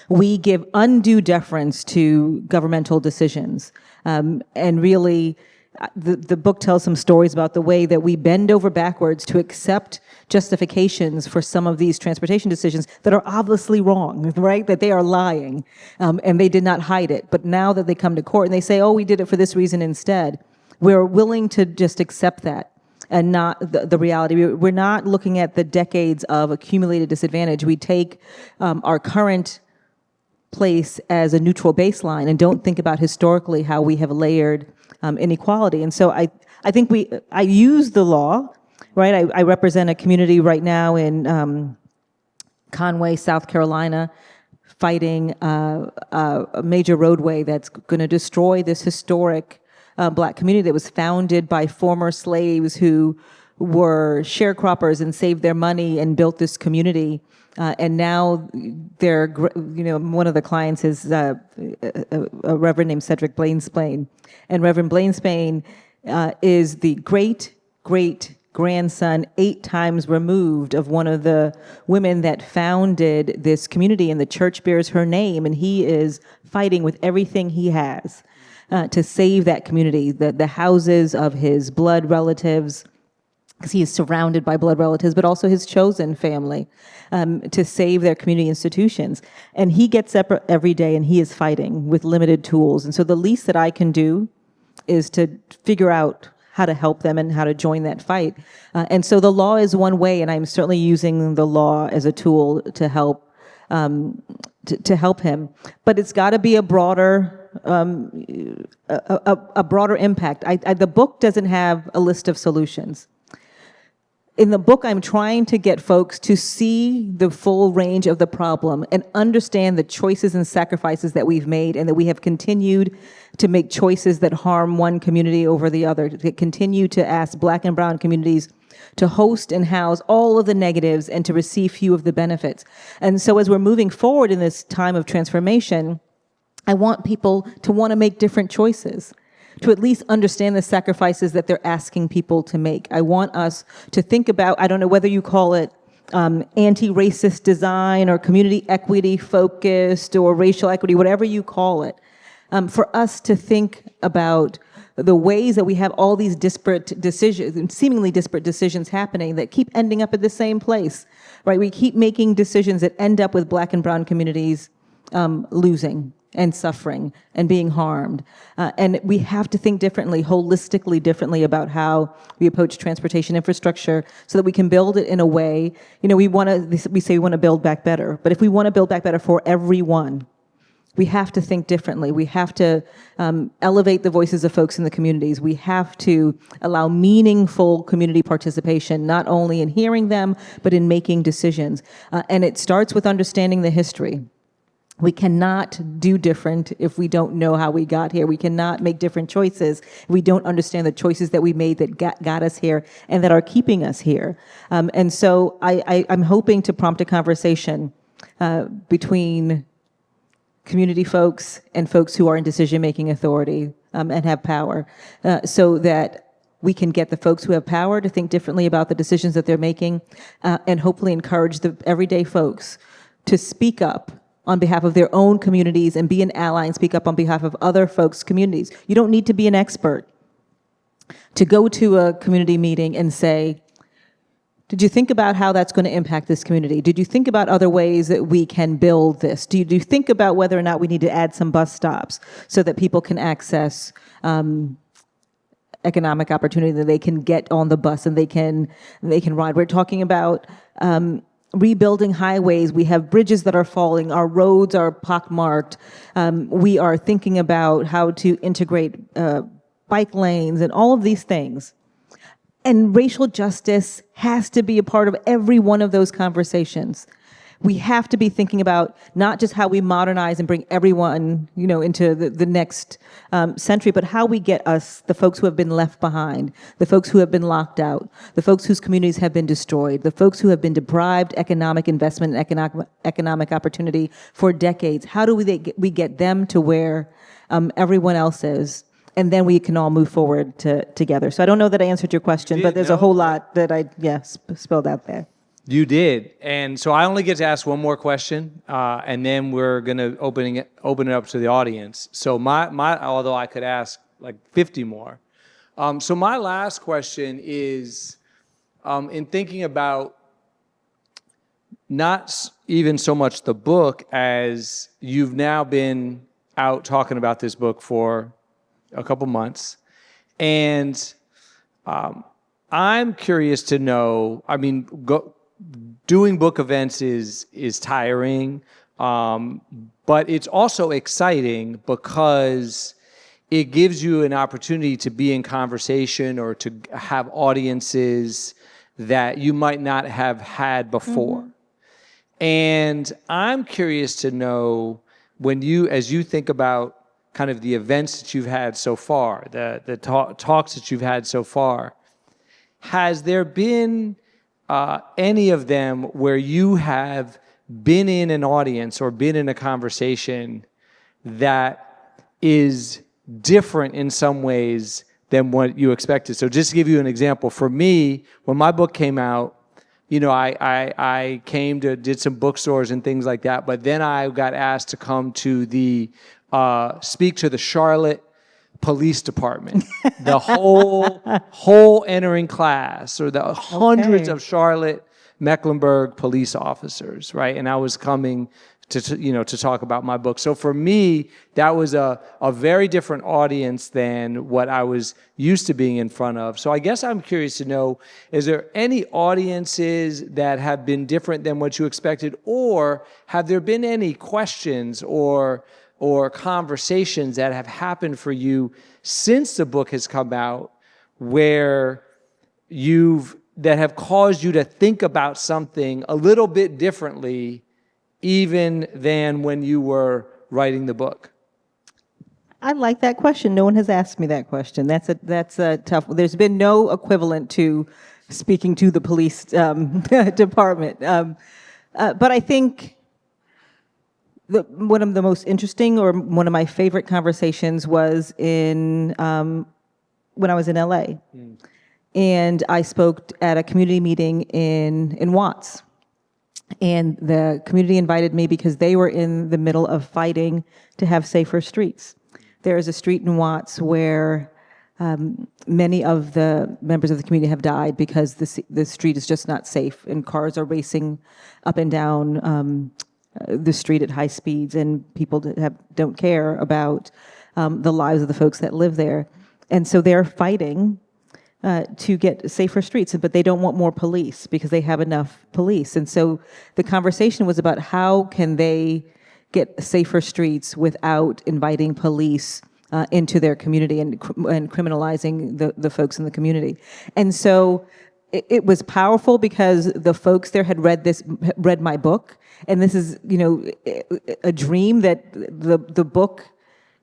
We give undue deference to governmental decisions. And really, the book tells some stories about the way that we bend over backwards to accept justifications for some of these transportation decisions that are obviously wrong, right? That they are lying, and they did not hide it. But now that they come to court and they say, oh, we did it for this reason instead, we're willing to just accept that and not the reality. We're not looking at the decades of accumulated disadvantage. We take our current place as a neutral baseline and don't think about historically how we have layered inequality. And so I think I use the law right? I represent a community right now in Conway, South Carolina, fighting a major roadway that's going to destroy this historic black community that was founded by former slaves who were sharecroppers and saved their money and built this community. And now one of the clients is a reverend named Cedric Blainsplain. And Reverend Blainsplain is the great-grandson, 8 times removed, of one of the women that founded this community, and the church bears her name, and he is fighting with everything he has to save that community, the houses of his blood relatives, because he is surrounded by blood relatives, but also his chosen family, to save their community institutions. And he gets up every day and he is fighting with limited tools. And so the least that I can do is to figure out how to help them and how to join that fight. And so the law is one way, and I'm certainly using the law as a tool to help to help him. But it's got to be a broader broader impact. The book doesn't have a list of solutions. In the book, I'm trying to get folks to see the full range of the problem and understand the choices and sacrifices that we've made, and that we have continued to make choices that harm one community over the other, to continue to ask Black and brown communities to host and house all of the negatives and to receive few of the benefits. And so as we're moving forward in this time of transformation, I want people to want to make different choices, to at least understand the sacrifices that they're asking people to make. I want us to think about, I don't know whether you call it anti-racist design or community equity focused or racial equity, whatever you call it, for us to think about the ways that we have all these disparate decisions, seemingly disparate decisions happening that keep ending up at the same place, right? We keep making decisions that end up with Black and brown communities losing and suffering and being harmed. And we have to think differently, holistically differently, about how we approach transportation infrastructure so that we can build it in a way, we say we want to build back better, but if we want to build back better for everyone, we have to think differently. We have to elevate the voices of folks in the communities. We have to allow meaningful community participation, not only in hearing them, but in making decisions. And it starts with understanding the history. We cannot do different if we don't know how we got here. We cannot make different choices if we don't understand the choices that we made that got us here and that are keeping us here. And so I'm hoping to prompt a conversation between community folks and folks who are in decision-making authority and have power, so that we can get the folks who have power to think differently about the decisions that they're making, and hopefully encourage the everyday folks to speak up on behalf of their own communities and be an ally and speak up on behalf of other folks' communities. You don't need to be an expert to go to a community meeting and say, did you think about how that's going to impact this community? Did you think about other ways that we can build this? Do you think about whether or not we need to add some bus stops so that people can access economic opportunity, that they can get on the bus and they can ride? We're talking about rebuilding highways. We have bridges that are falling. Our roads are pockmarked. We are thinking about how to integrate bike lanes and all of these things. And racial justice has to be a part of every one of those conversations. We have to be thinking about not just how we modernize and bring everyone, into the next century, but how we get us, the folks who have been left behind, the folks who have been locked out, the folks whose communities have been destroyed, the folks who have been deprived economic investment and economic opportunity for decades. How do we get them to where everyone else is? And then we can all move forward together. So I don't know that I answered your question, but there's a whole lot that I spelled out there. You did. And so I only get to ask one more question, and then we're going to open it up to the audience. So although I could ask like 50 more. So my last question is, in thinking about not even so much the book, as you've now been out talking about this book for a couple months, and I'm curious to know, doing book events is tiring, but it's also exciting because it gives you an opportunity to be in conversation or to have audiences that you might not have had before. And I'm curious to know, as you think about kind of the events that you've had so far, the talks that you've had so far, has there been any of them where you have been in an audience or been in a conversation that is different in some ways than what you expected? So just to give you an example, for me, when my book came out, I did some bookstores and things like that, but then I got asked to come to speak to the Charlotte Police Department, the whole entering class, or the hundreds of Charlotte, Mecklenburg police officers, right? And I was coming to talk about my book. So for me, that was a very different audience than what I was used to being in front of. So I guess I'm curious to know, is there any audiences that have been different than what you expected, or have there been any questions or conversations that have happened for you since the book has come out where that have caused you to think about something a little bit differently even than when you were writing the book? I like that question. No one has asked me that question. That's a tough. There's been no equivalent to speaking to the police department. But I think one of the most interesting, or one of my favorite conversations, was when I was in LA, and I spoke at a community meeting in Watts. And the community invited me because they were in the middle of fighting to have safer streets. There is a street in Watts where many of the members of the community have died because the street is just not safe, and cars are racing up and down the street at high speeds, and people don't care about the lives of the folks that live there. And so they're fighting to get safer streets, but they don't want more police because they have enough police. And so the conversation was about how can they get safer streets without inviting police into their community and criminalizing the folks in the community. And so it was powerful because the folks there had read my book, and this is a dream that the book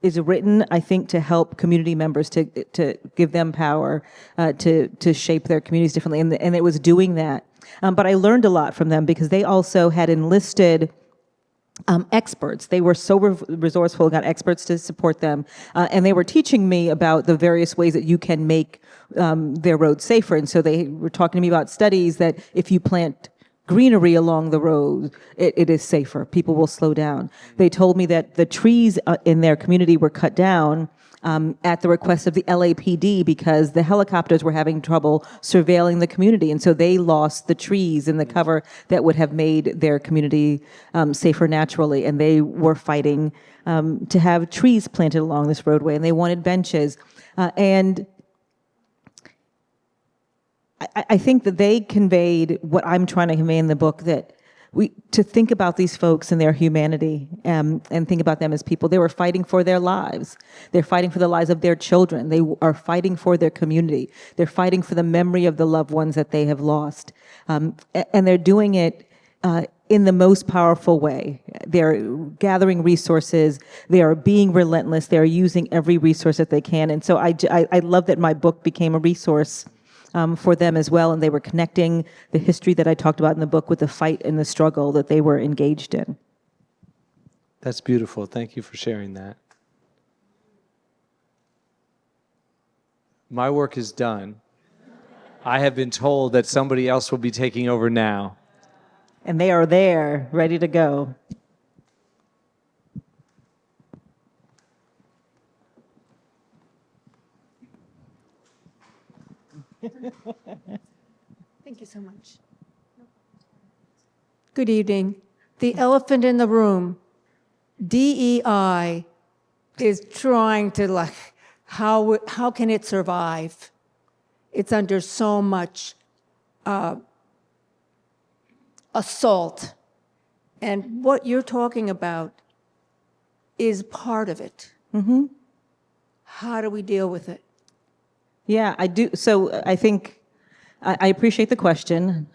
is written, I think, to help community members, to give them power to shape their communities differently, and it was doing that. But I learned a lot from them because they also had enlisted experts. They were so resourceful, got experts to support them, and they were teaching me about the various ways that you can make their roads safer. And so they were talking to me about studies that if you plant greenery along the road, it is safer. People will slow down. They told me that the trees in their community were cut down at the request of the LAPD because the helicopters were having trouble surveilling the community. And so they lost the trees and the cover that would have made their community safer naturally. And they were fighting to have trees planted along this roadway, and they wanted benches. And I think that they conveyed what I'm trying to convey in the book, that to think about these folks and their humanity, and think about them as people. They were fighting for their lives. They're fighting for the lives of their children. They are fighting for their community. They're fighting for the memory of the loved ones that they have lost. And they're doing it in the most powerful way. They're gathering resources. They are being relentless. They are using every resource that they can. And so I love that my book became a resource for them as well, and they were connecting the history that I talked about in the book with the fight and the struggle that they were engaged in. That's beautiful. Thank you for sharing that. My work is done. I have been told that somebody else will be taking over now. And they are there, ready to go. Thank you so much. Good evening. The elephant in the room, DEI, is trying to how can it survive? It's under so much assault. And what you're talking about is part of it. Mm-hmm. How do we deal with it? Yeah, I do. So I think I appreciate the question.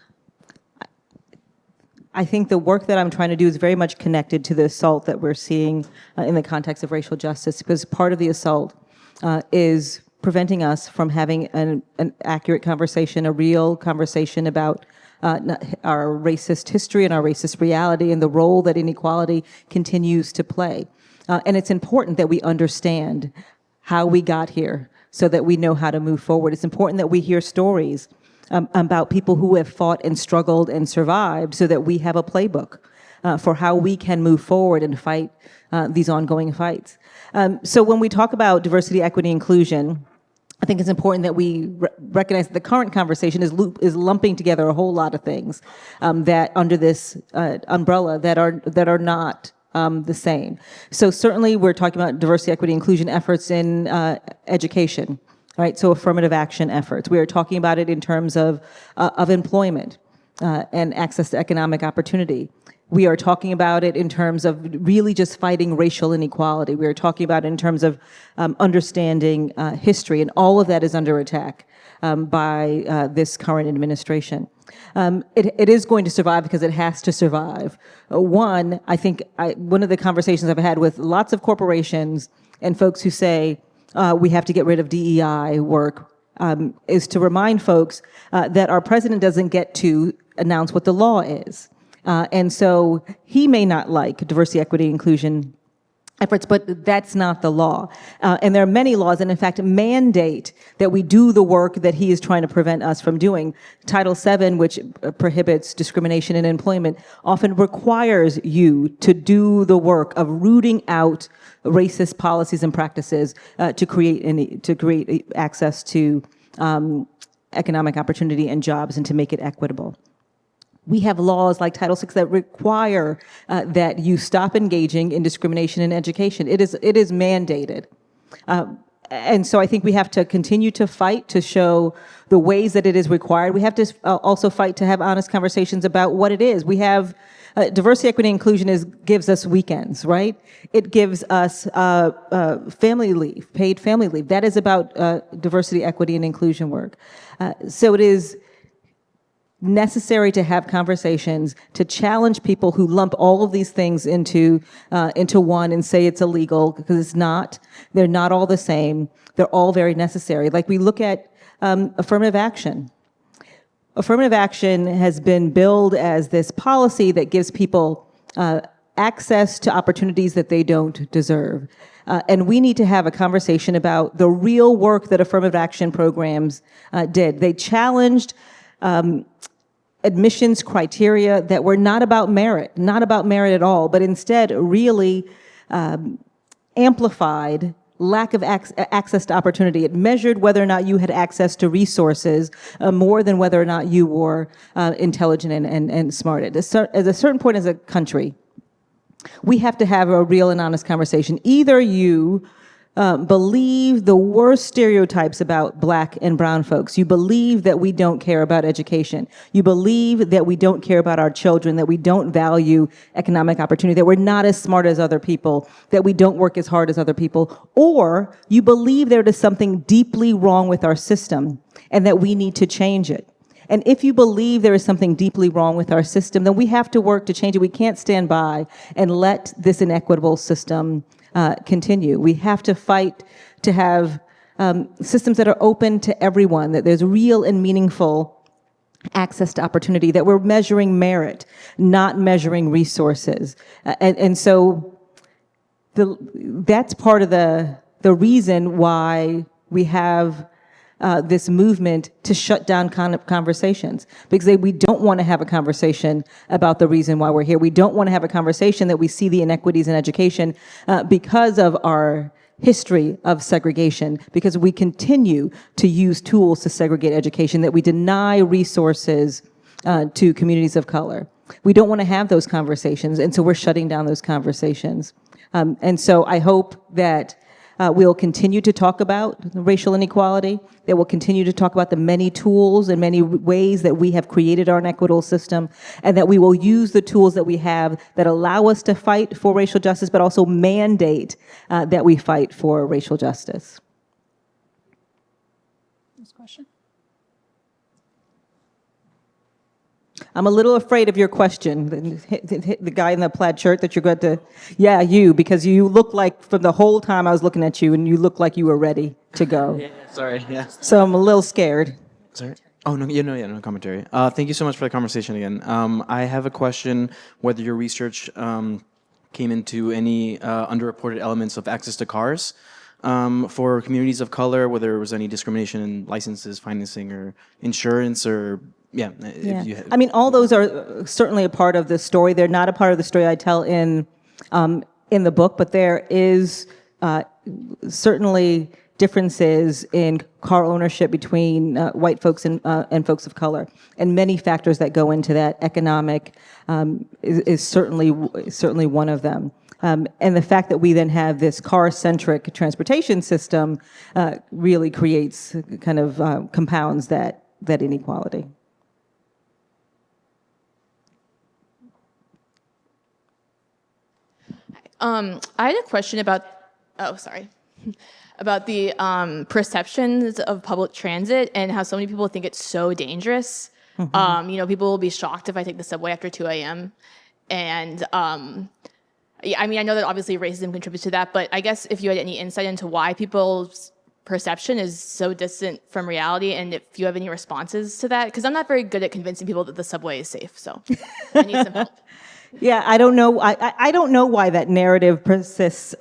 I think the work that I'm trying to do is very much connected to the assault that we're seeing in the context of racial justice, because part of the assault is preventing us from having an accurate conversation, a real conversation about our racist history and our racist reality and the role that inequality continues to play. And it's important that we understand how we got here so that we know how to move forward. It's important that we hear stories about people who have fought and struggled and survived so that we have a playbook for how we can move forward and fight these ongoing fights. So when we talk about diversity, equity, inclusion, I think it's important that we recognize that the current conversation is lumping together a whole lot of things that under this umbrella that are not the same. So certainly we're talking about diversity, equity, inclusion efforts in education. Right, so affirmative action efforts. We are talking about it in terms of employment and access to economic opportunity. We are talking about it in terms of really just fighting racial inequality. We are talking about it in terms of understanding history, and all of that is under attack by this current administration. It is going to survive because it has to survive. One, I think one of the conversations I've had with lots of corporations and folks who say, we have to get rid of DEI work, is to remind folks that our president doesn't get to announce what the law is. And so he may not like diversity, equity, inclusion efforts, but that's not the law. And there are many laws that, in fact, mandate that we do the work that he is trying to prevent us from doing. Title VII, which prohibits discrimination in employment, often requires you to do the work of rooting out racist policies and practices to create access to economic opportunity and jobs and to make it equitable. We have laws like Title VI that require that you stop engaging in discrimination in education. It is mandated. And so I think we have to continue to fight to show the ways that it is required. We have to also fight to have honest conversations about what it is. We have diversity, equity, inclusion gives us weekends, right? It gives us family leave, paid family leave. That is about diversity, equity, and inclusion work. So it is necessary to have conversations to challenge people who lump all of these things into one and say it's illegal, because it's not. They're not all the same. They're all very necessary. Like, we look at affirmative action. Affirmative action has been billed as this policy that gives people access to opportunities that they don't deserve. And we need to have a conversation about the real work that affirmative action programs did. They challenged admissions criteria that were not about merit at all, but instead really amplified lack of access to opportunity. It measured whether or not you had access to resources more than whether or not you were intelligent and smart. At a certain point as a country, we have to have a real and honest conversation. Either you believe the worst stereotypes about Black and brown folks. You believe that we don't care about education. You believe that we don't care about our children, that we don't value economic opportunity, that we're not as smart as other people, that we don't work as hard as other people. Or you believe there is something deeply wrong with our system and that we need to change it. And if you believe there is something deeply wrong with our system, then we have to work to change it. We can't stand by and let this inequitable system continue. We have to fight to have systems that are open to everyone, that there's real and meaningful access to opportunity, that we're measuring merit, not measuring resources. And so that's part of the reason why we have this movement to shut down conversations, because we don't want to have a conversation about the reason why we're here. We don't want to have a conversation that we see the inequities in education because of our history of segregation, because we continue to use tools to segregate education, that we deny resources to communities of color. We don't want to have those conversations, and so we're shutting down those conversations. And so I hope that we'll continue to talk about racial inequality, that we'll continue to talk about the many tools and many ways that we have created our inequitable system, and that we will use the tools that we have that allow us to fight for racial justice, but also mandate that we fight for racial justice. Next question. I'm a little afraid of your question. The guy in the plaid shirt that you're going to, yeah, you, because you look like, from the whole time I was looking at you, and you look like you were ready to go. Yeah, sorry, yeah. So I'm a little scared. Sorry? Oh, no, no commentary. Thank you so much for the conversation again. I have a question whether your research came into any underreported elements of access to cars for communities of color, whether there was any discrimination in licenses, financing, or insurance, or if you I mean, all those are certainly a part of the story. They're not a part of the story I tell in the book, but there is certainly differences in car ownership between white folks and folks of color, and many factors that go into that. Economic is certainly one of them. And the fact that we then have this car-centric transportation system really creates, kind of compounds that inequality. I had a question about, about the perceptions of public transit and how so many people think it's so dangerous. Mm-hmm. People will be shocked if I take the subway after 2 a.m. And I mean, I know that obviously racism contributes to that, but I guess if you had any insight into why people's perception is so distant from reality, and if you have any responses to that, because I'm not very good at convincing people that the subway is safe, so I need some help. Yeah, I don't know. I don't know why that narrative persists.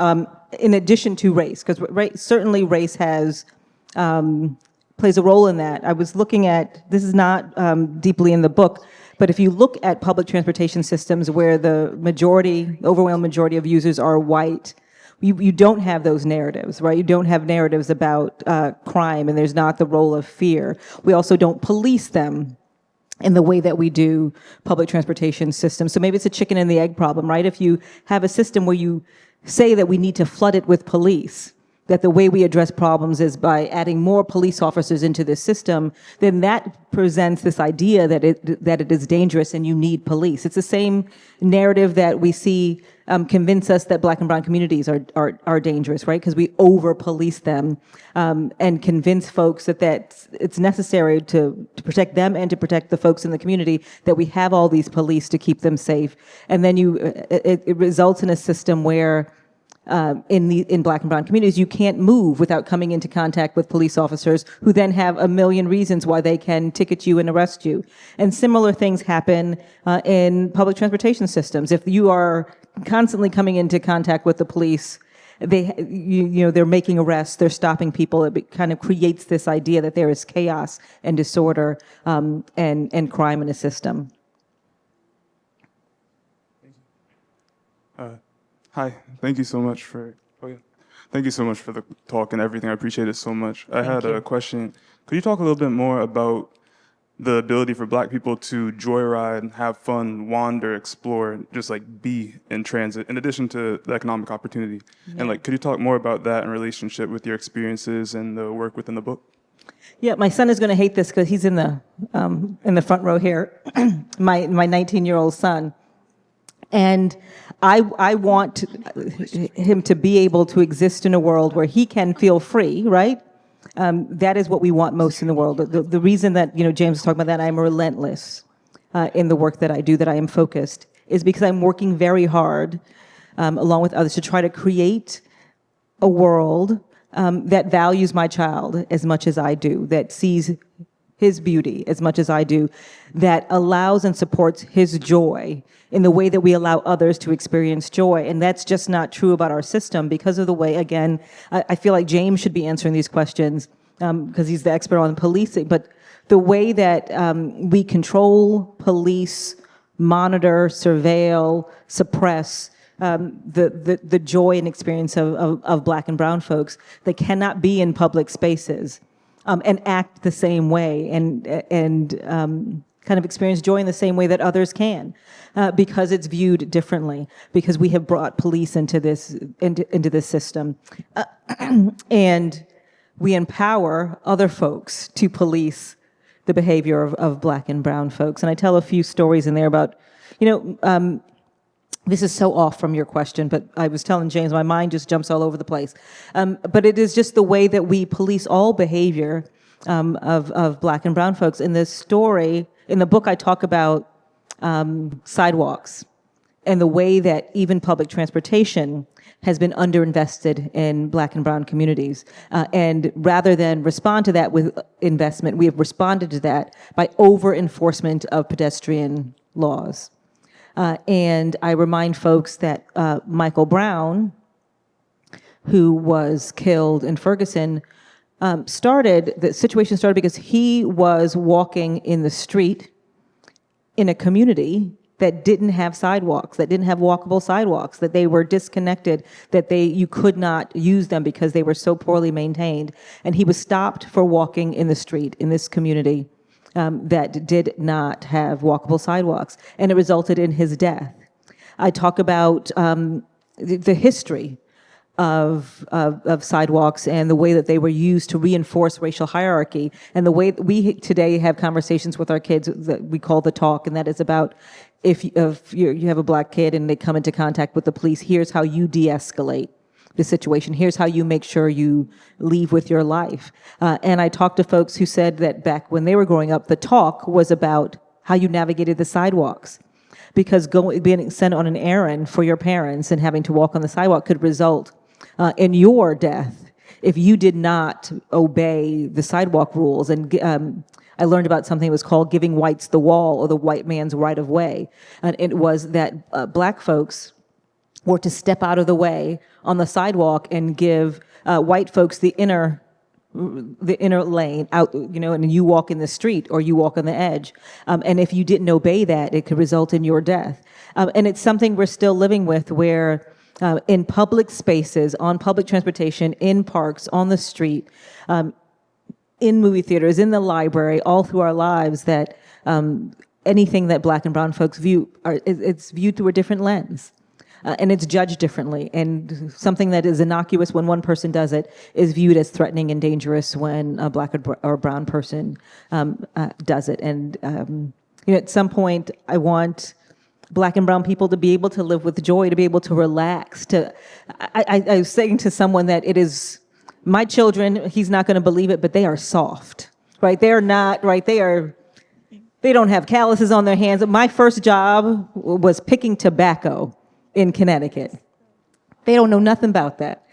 In addition to race, because certainly race has plays a role in that. I was looking at, this is not deeply in the book, but if you look at public transportation systems where the overwhelming majority of users are white, you don't have those narratives, right? You don't have narratives about crime, and there's not the role of fear. We also don't police them in the way that we do public transportation systems. So maybe it's a chicken and the egg problem, right? If you have a system where you say that we need to flood it with police, that the way we address problems is by adding more police officers into this system, then that presents this idea that it is dangerous and you need police. It's the same narrative that we see convince us that Black and brown communities are dangerous, right? Because we over-police them and convince folks that it's necessary to protect them and to protect the folks in the community, that we have all these police to keep them safe. And then it results in a system where in Black and brown communities, you can't move without coming into contact with police officers who then have a million reasons why they can ticket you and arrest you. And similar things happen in public transportation systems. If you are constantly coming into contact with the police, they're making arrests, they're stopping people. It kind of creates this idea that there is chaos and disorder and crime in a system. Hi, thank you so much for the talk and everything. I appreciate it so much. I had a question. Could you talk a little bit more about the ability for Black people to joyride, have fun, wander, explore, just like be in transit, in addition to the economic opportunity? Yeah. And could you talk more about that in relationship with your experiences and the work within the book? Yeah, my son is going to hate this because he's in the front row here. my 19-year-old son. And I want him to be able to exist in a world where he can feel free, right? That is what we want most in the world. The reason that, James was talking about that, I'm relentless in the work that I do, that I am focused, is because I'm working very hard, along with others, to try to create a world that values my child as much as I do, that sees his beauty as much as I do, that allows and supports his joy in the way that we allow others to experience joy. And that's just not true about our system because of the way, again, I feel like James should be answering these questions because he's the expert on policing, but the way that we control, police, monitor, surveil, suppress the joy and experience of Black and brown folks that cannot be in public spaces. And act the same way and kind of experience joy in the same way that others can, because it's viewed differently, because we have brought police into this system, and we empower other folks to police the behavior of Black and brown folks. And I tell a few stories in there about, this is so off from your question, but I was telling James, my mind just jumps all over the place. But it is just the way that we police all behavior of Black and brown folks. In this story, in the book, I talk about sidewalks and the way that even public transportation has been underinvested in Black and brown communities. And rather than respond to that with investment, we have responded to that by over-enforcement of pedestrian laws. And I remind folks that Michael Brown, who was killed in Ferguson, the situation started because he was walking in the street in a community that didn't have sidewalks, that didn't have walkable sidewalks, that they were disconnected, that you could not use them because they were so poorly maintained. And he was stopped for walking in the street in this community that did not have walkable sidewalks, and it resulted in his death. I talk about the history of sidewalks and the way that they were used to reinforce racial hierarchy, and the way that we today have conversations with our kids that we call the talk, and that is about if you have a Black kid and they come into contact with the police, here's how you de-escalate the situation. Here's how you make sure you leave with your life. And I talked to folks who said that back when they were growing up, the talk was about how you navigated the sidewalks. Because being sent on an errand for your parents and having to walk on the sidewalk could result in your death if you did not obey the sidewalk rules. And I learned about something that was called giving whites the wall, or the white man's right of way. And it was that Black folks were to step out of the way on the sidewalk and give white folks the inner lane out, and you walk in the street or you walk on the edge. And if you didn't obey that, it could result in your death. And it's something we're still living with, where in public spaces, on public transportation, in parks, on the street, in movie theaters, in the library, all through our lives, that anything that Black and brown folks view, it's viewed through a different lens. And it's judged differently. And something that is innocuous when one person does it is viewed as threatening and dangerous when a Black or brown person does it. And at some point, I want Black and brown people to be able to live with joy, to be able to relax. I was saying to someone that it is my children. He's not going to believe it, but they are soft, right? They're not right. They don't have calluses on their hands. My first job was picking tobacco in Connecticut. They don't know nothing about that.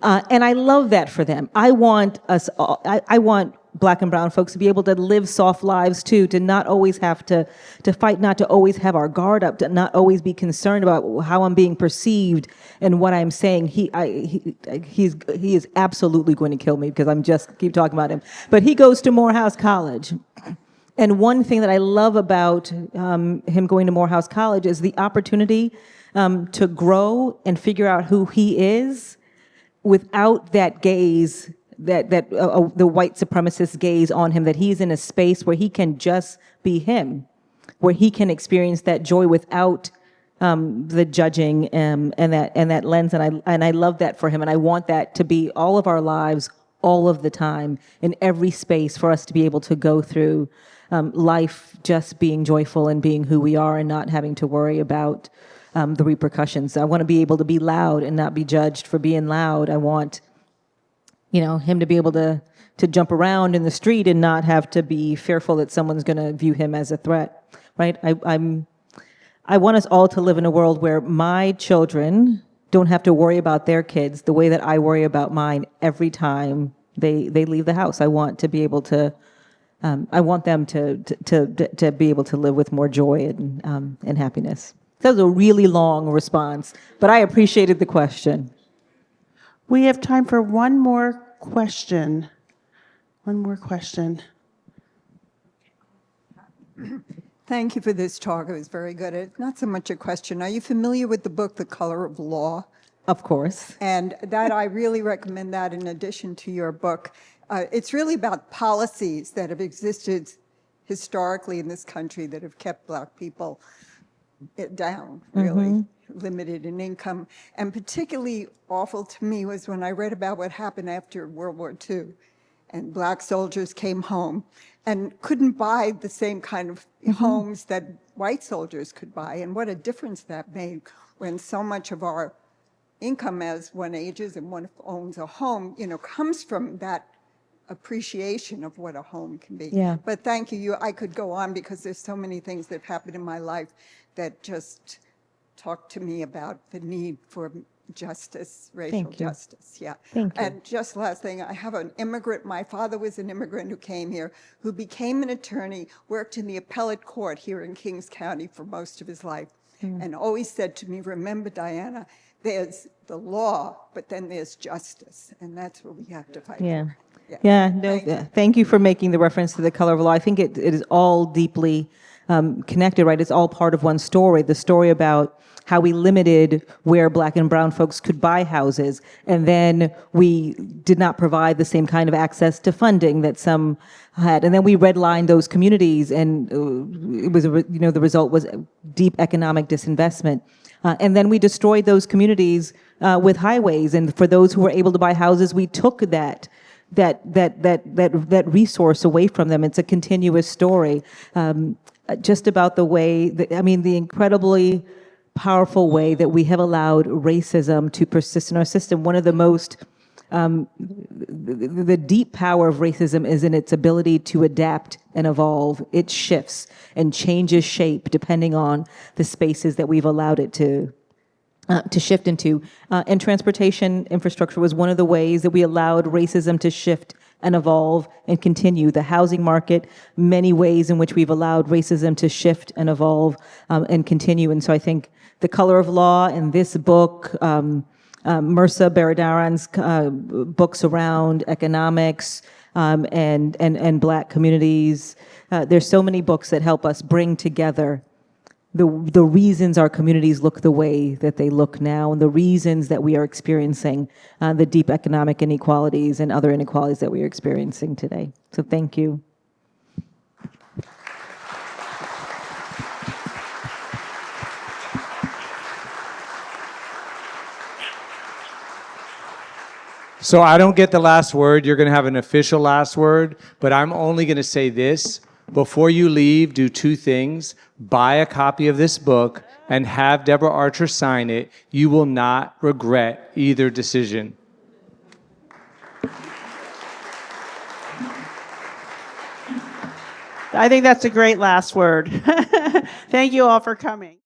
And I love that for them. I want us all, I want Black and brown folks to be able to live soft lives too, to not always have to fight, not to always have our guard up, to not always be concerned about how I'm being perceived and what I'm saying. He is absolutely going to kill me because I'm just keep talking about him. But he goes to Morehouse College. And one thing that I love about him going to Morehouse College is the opportunity to grow and figure out who he is without that gaze, that the white supremacist gaze on him, that he's in a space where he can just be him, where he can experience that joy without the judging and that lens. And I love that for him. And I want that to be all of our lives, all of the time, in every space, for us to be able to go through life just being joyful and being who we are and not having to worry about the repercussions. I want to be able to be loud and not be judged for being loud. I want, him to be able to jump around in the street and not have to be fearful that someone's going to view him as a threat, right? I want us all to live in a world where my children don't have to worry about their kids the way that I worry about mine every time they leave the house. I want to be able to, I want them to be able to live with more joy and happiness. That was a really long response, but I appreciated the question. We have time for one more question. One more question. Thank you for this talk. It was very good. It's not so much a question. Are you familiar with the book, The Color of Law? Of course. And that I really recommend that in addition to your book. It's really about policies that have existed historically in this country that have kept Black people down, really, limited in income. And particularly awful to me was when I read about what happened after World War II. And Black soldiers came home and couldn't buy the same kind of homes that white soldiers could buy. And what a difference that made when so much of our income as one ages and one owns a home, comes from that appreciation of what a home can be. Yeah. But thank you. I could go on because there's so many things that have happened in my life that just talk to me about the need for justice, racial Thank you. justice. Yeah. Thank you. And just last thing, I have an immigrant. My father was an immigrant who came here, who became an attorney, worked in the appellate court here in Kings County for most of his life, and always said to me, remember, Diana, there's the law, but then there's justice, and that's what we have to fight Yeah. for. Yeah, no, thank you for making the reference to the color of law. I think it is all deeply connected, right? It's all part of one story. The story about how we limited where black and brown folks could buy houses, and then we did not provide the same kind of access to funding that some had, and then we redlined those communities, and it was, the result was deep economic disinvestment. And then we destroyed those communities with highways, and for those who were able to buy houses, we took that resource away from them. It's a continuous story, just about the way, the incredibly powerful way that we have allowed racism to persist in our system. One of the most, the deep power of racism is in its ability to adapt and evolve. It shifts and changes shape depending on the spaces that we've allowed it to shift into. And transportation infrastructure was one of the ways that we allowed racism to shift and evolve and continue. The housing market, many ways in which we've allowed racism to shift and evolve and continue. And so I think The Color of Law and this book, Mirza Baradaran's books around economics and black communities, there's so many books that help us bring together the reasons our communities look the way that they look now, and the reasons that we are experiencing the deep economic inequalities and other inequalities that we are experiencing today. So thank you. So I don't get the last word. You're going to have an official last word, but I'm only going to say this. Before you leave, do two things. Buy a copy of this book and have Deborah Archer sign it. You will not regret either decision. I think that's a great last word. Thank you all for coming.